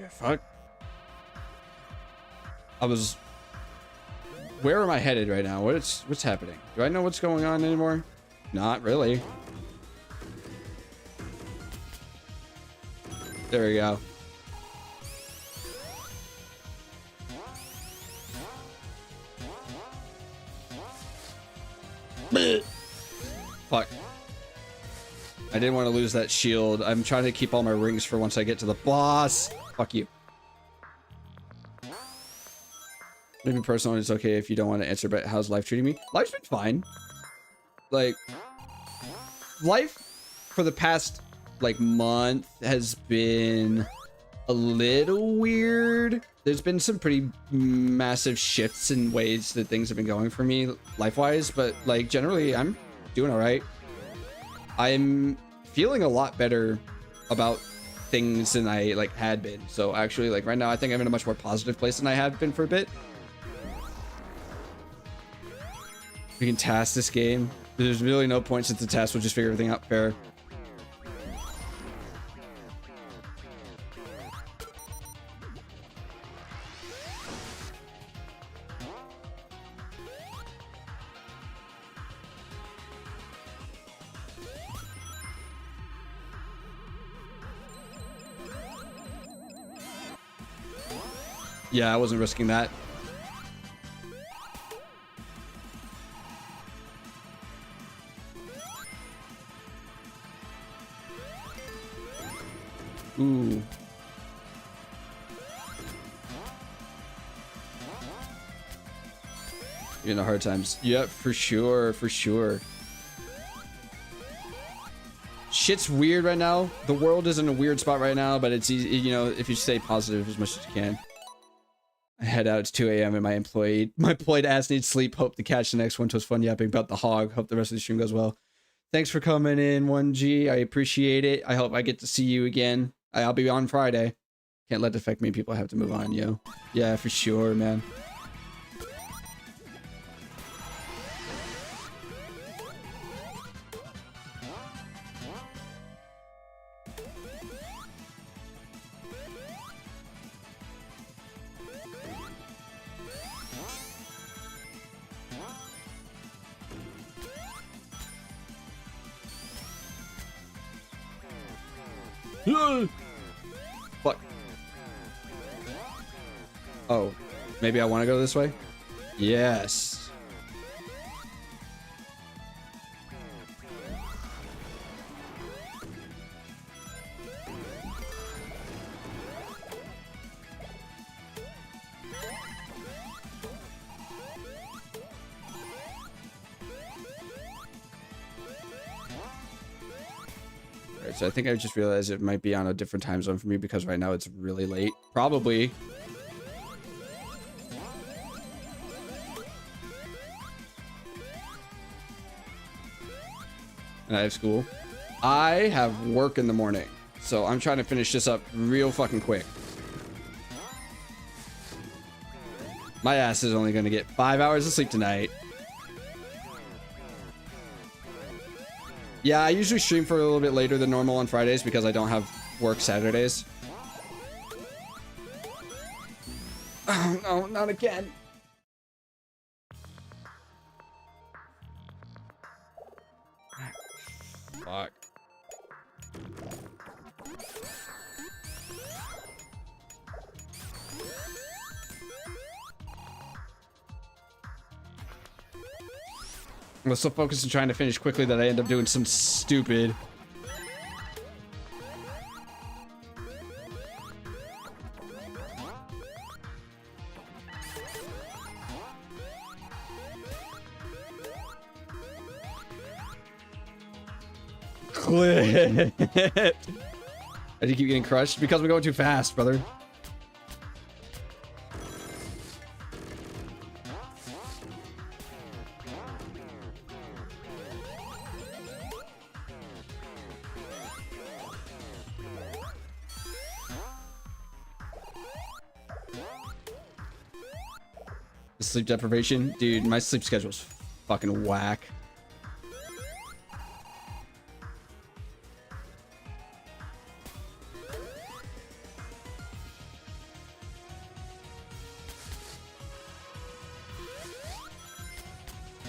Yeah, fuck. Where am I headed right now? What's happening? Do I know what's going on anymore? Not really. There we go. Fuck. I didn't want to lose that shield. I'm trying to keep all my rings for once I get to the boss. Fuck you. Maybe personal, it's okay if you don't want to answer, but how's life treating me? Life's been fine. Like, life for the past, like, month has been a little weird. There's been some pretty massive shifts in ways that things have been going for me life-wise, but, like, generally, I'm doing all right. I'm feeling a lot better about things than I, like, had been. So, actually, like, right now, I think I'm in a much more positive place than I have been for a bit. We can task this game. There's really no point since the task will just figure everything out fair. Yeah, I wasn't risking that. Ooh. You're in the hard times. Yep, for sure, for sure. Shit's weird right now. The world is in a weird spot right now, but it's easy, you know, if you stay positive as much as you can. I head out, it's 2 a.m. and my employed ass needs sleep. Hope to catch the next one. 'Twas fun yapping about the hog. Hope the rest of the stream goes well. Thanks for coming in, 1G. I appreciate it. I hope I get to see you again. I'll be on Friday. Can't let it affect me. People have to move on, yo. Yeah, for sure, man. Fuck. Oh, maybe I want to go this way? Yes. So I think I just realized it might be on a different time zone for me because right now it's really late. Probably. And I have school. I have work in the morning. So I'm trying to finish this up real fucking quick. My ass is only going to get 5 hours of sleep tonight. Yeah, I usually stream for a little bit later than normal on Fridays because I don't have work Saturdays. Oh, no, not again. Fuck. I was so focused on trying to finish quickly that I end up doing some stupid. Clip. I do keep getting crushed because we're going too fast, brother. Sleep deprivation, dude. My sleep schedule's fucking whack.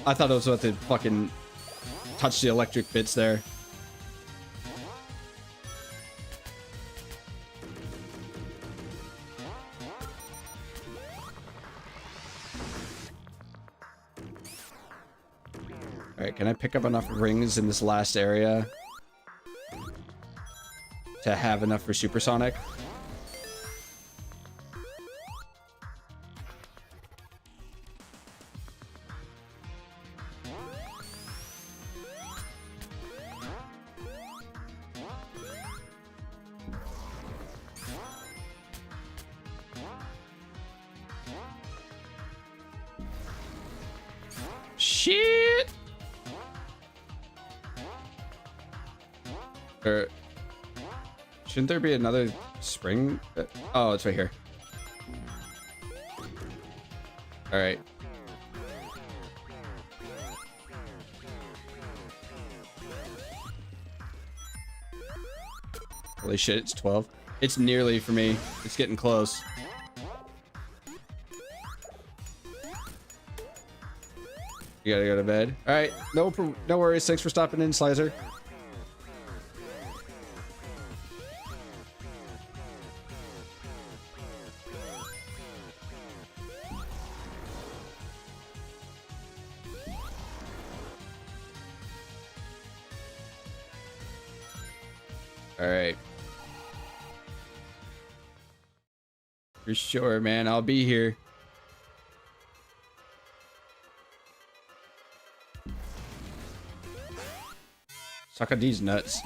I thought I was about to fucking touch the electric bits there. Alright, can I pick up enough rings in this last area to have enough for supersonic? Shit! Shouldn't there be another spring? Oh, it's right here. All right. Holy shit, it's 12. It's nearly for me. It's getting close. You gotta go to bed. All right, no worries. Thanks for stopping in, Slizer. All right. For sure, man. I'll be here. Suck on these nuts.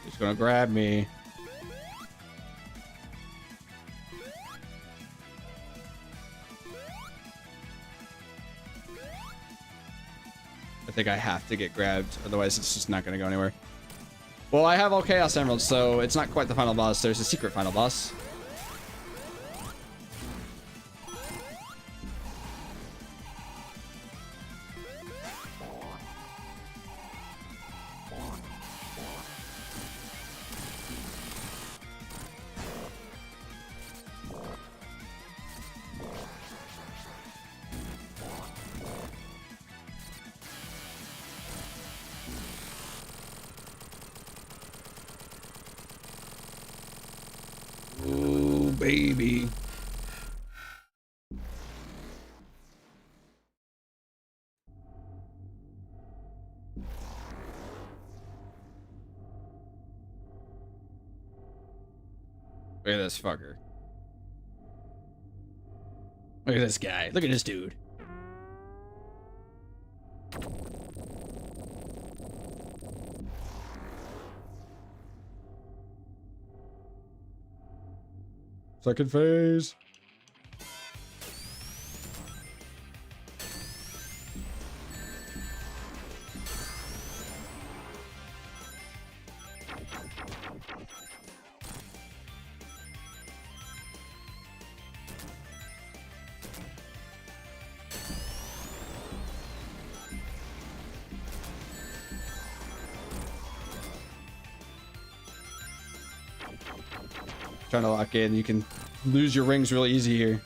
He's gonna grab me. I think I have to get grabbed, otherwise it's just not going to go anywhere. Well, I have all Chaos Emeralds, so it's not quite the final boss. There's a secret final boss. Ooh, baby. Look at this fucker. Look at this guy. Look at this dude. Second phase. Trying to lock in. You can lose your rings really easy here.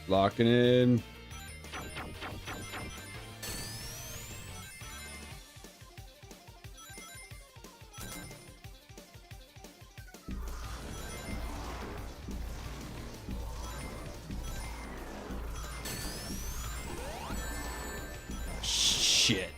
Locking in. Shit.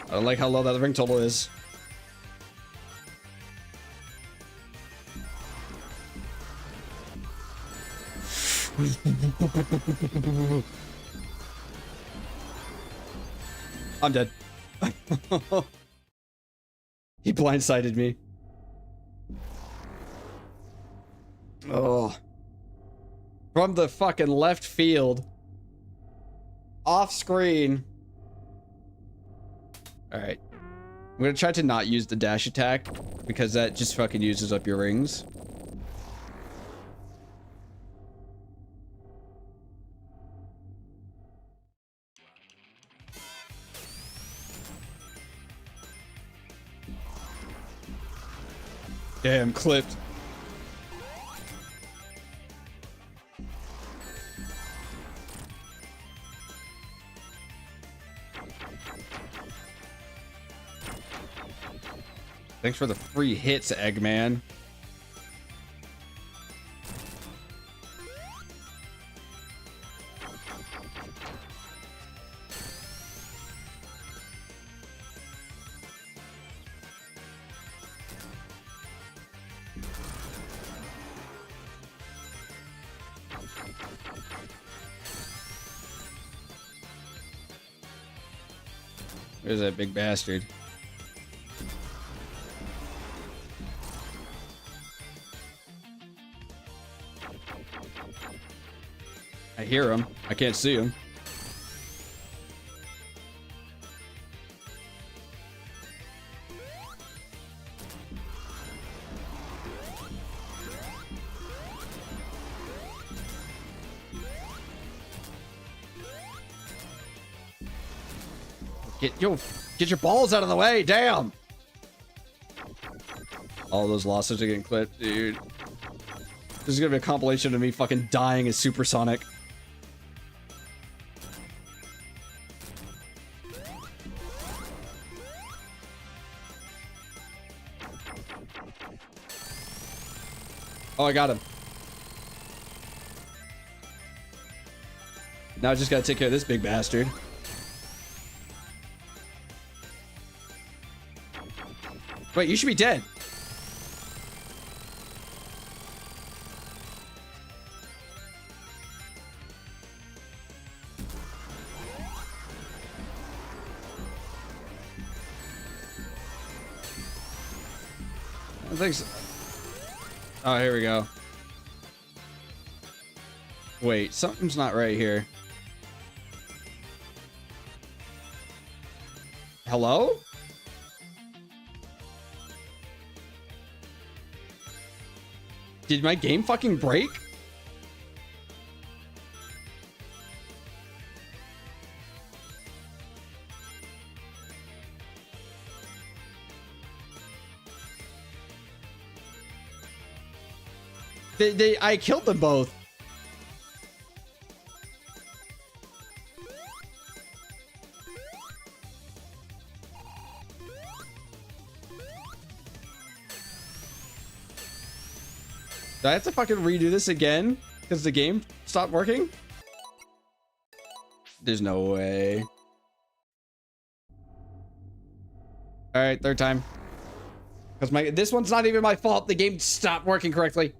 I don't like how low that ring total is. I'm dead. He blindsided me. Oh. From the fucking left field. Off screen. Alright. I'm gonna try to not use the dash attack because that just fucking uses up your rings. Damn, clipped. Thanks for the free hits, Eggman. There's that big bastard. I hear him. I can't see him. Get your balls out of the way, damn! All those losses are getting clipped, dude. This is gonna be a compilation of me fucking dying as Supersonic. Oh, I got him. Now I just gotta take care of this big bastard. Wait, you should be dead. I think so. Oh, here we go. Wait, something's not right here. Hello? Did my game fucking break? I killed them both. Do I have to fucking redo this again? Because the game stopped working? There's no way. Alright, third time. Because this one's not even my fault. The game stopped working correctly.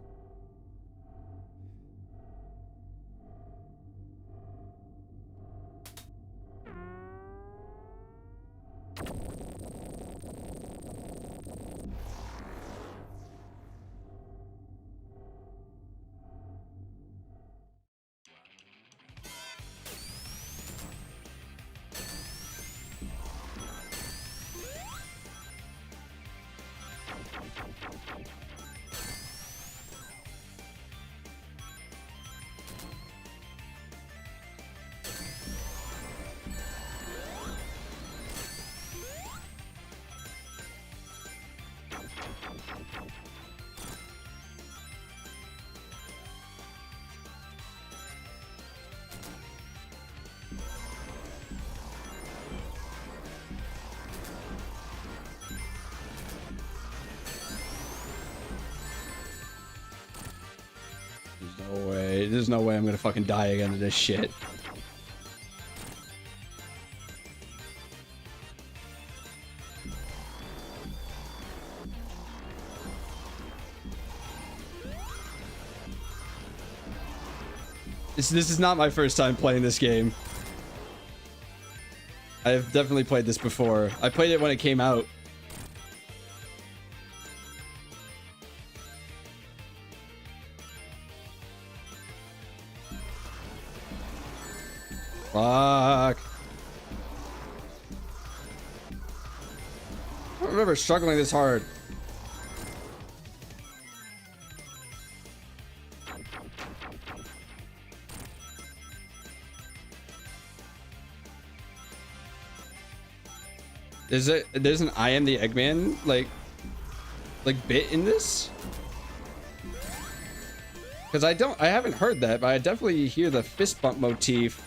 There's no way I'm gonna fucking die again to this shit. This is not my first time playing this game. I've definitely played this before. I played it when it came out. Fuck. I don't remember struggling this hard. There's an I am the Eggman like bit in this? Because I haven't heard that, but I definitely hear the fist bump motif.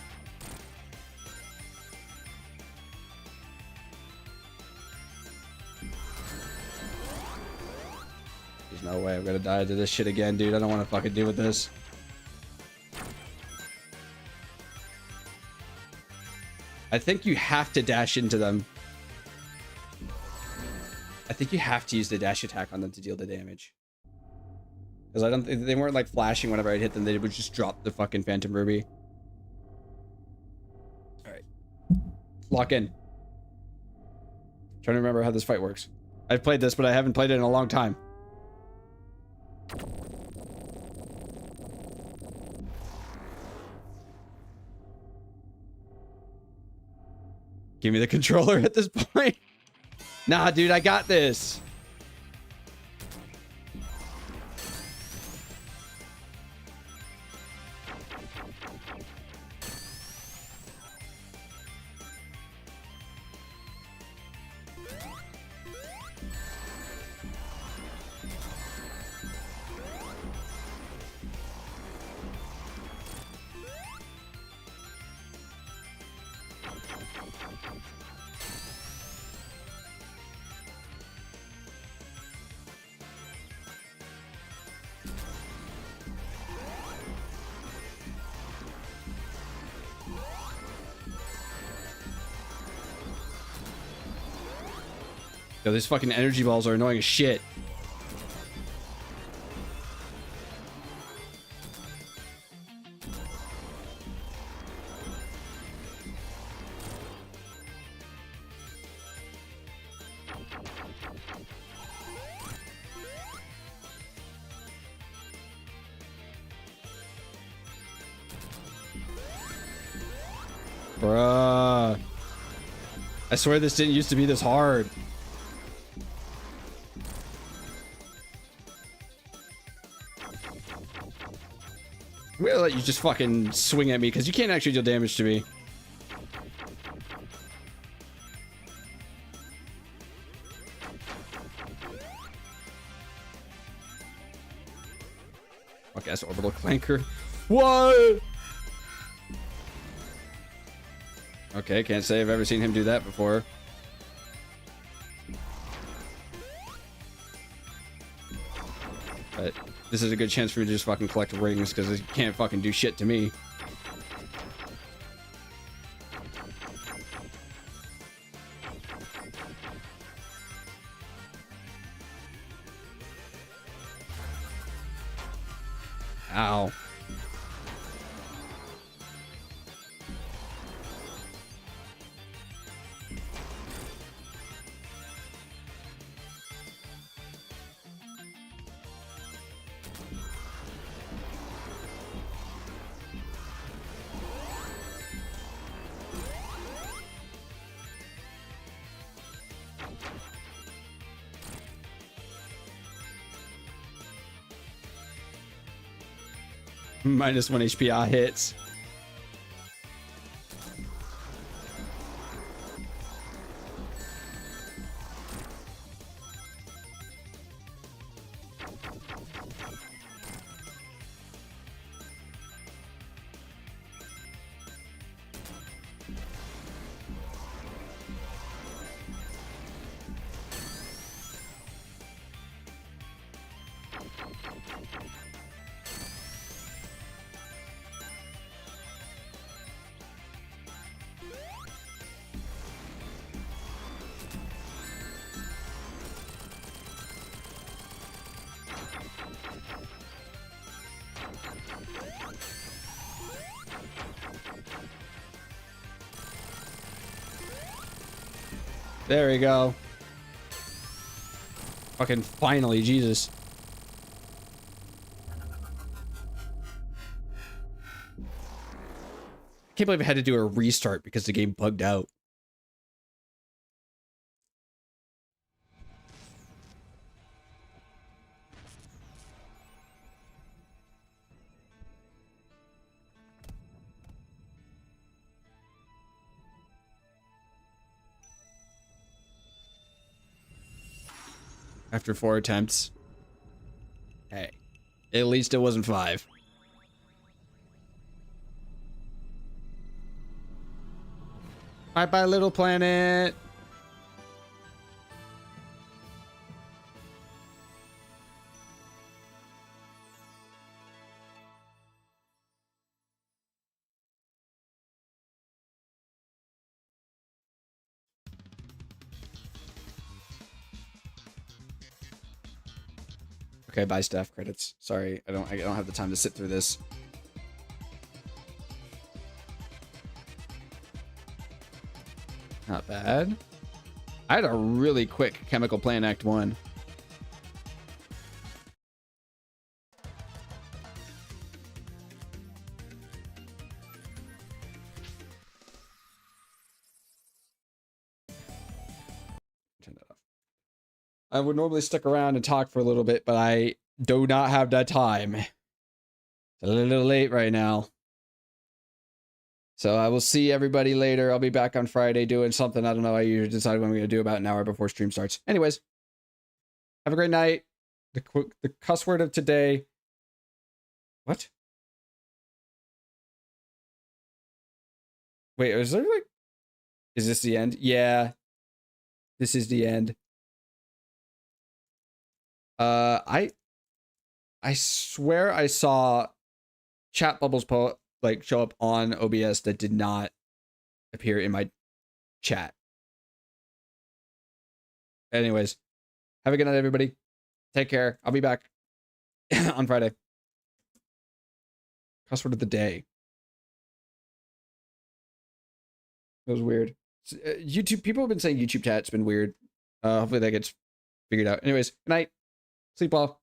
There's no way I'm gonna die to this shit again, dude. I don't want to fucking deal with this. I think you have to dash into them. I think you have to use the dash attack on them to deal the damage. Because I don't think they weren't like flashing whenever I'd hit them. They would just drop the fucking Phantom Ruby. Alright. Lock in. Trying to remember how this fight works. I've played this, but I haven't played it in a long time. Give me the controller at this point. Nah, dude, I got this. Yo, these fucking energy balls are annoying as shit. Bruh. I swear this didn't used to be this hard. I'm gonna let you just fucking swing at me because you can't actually deal damage to me. Fuck ass orbital clanker. What? Okay, can't say I've ever seen him do that before. But this is a good chance for me to just fucking collect rings because it can't fucking do shit to me. Ow. -1 HP hits. There we go. Fucking finally, Jesus. I can't believe I had to do a restart because the game bugged out. After 4 attempts. Hey, at least it wasn't 5. Bye-bye, little planet. Okay, bye staff credits. Sorry, I don't have the time to sit through this. Not bad. I had a really quick chemical plant act 1. Turn that off. I would normally stick around and talk for a little bit, but I do not have that time. It's a little late right now. So I will see everybody later. I'll be back on Friday doing something. I don't know. I usually decide what I'm going to do about an hour before stream starts. Anyways, have a great night. The cuss word of today. What? Wait, is there like... Is this the end? Yeah. This is the end. I swear I saw chat bubbles show up on OBS that did not appear in my chat. Anyways, have a good night, everybody. Take care. I'll be back on Friday. Cuss word of the day. That was weird. YouTube, people have been saying YouTube chat's been weird. Hopefully that gets figured out. Anyways, good night. Sleep well.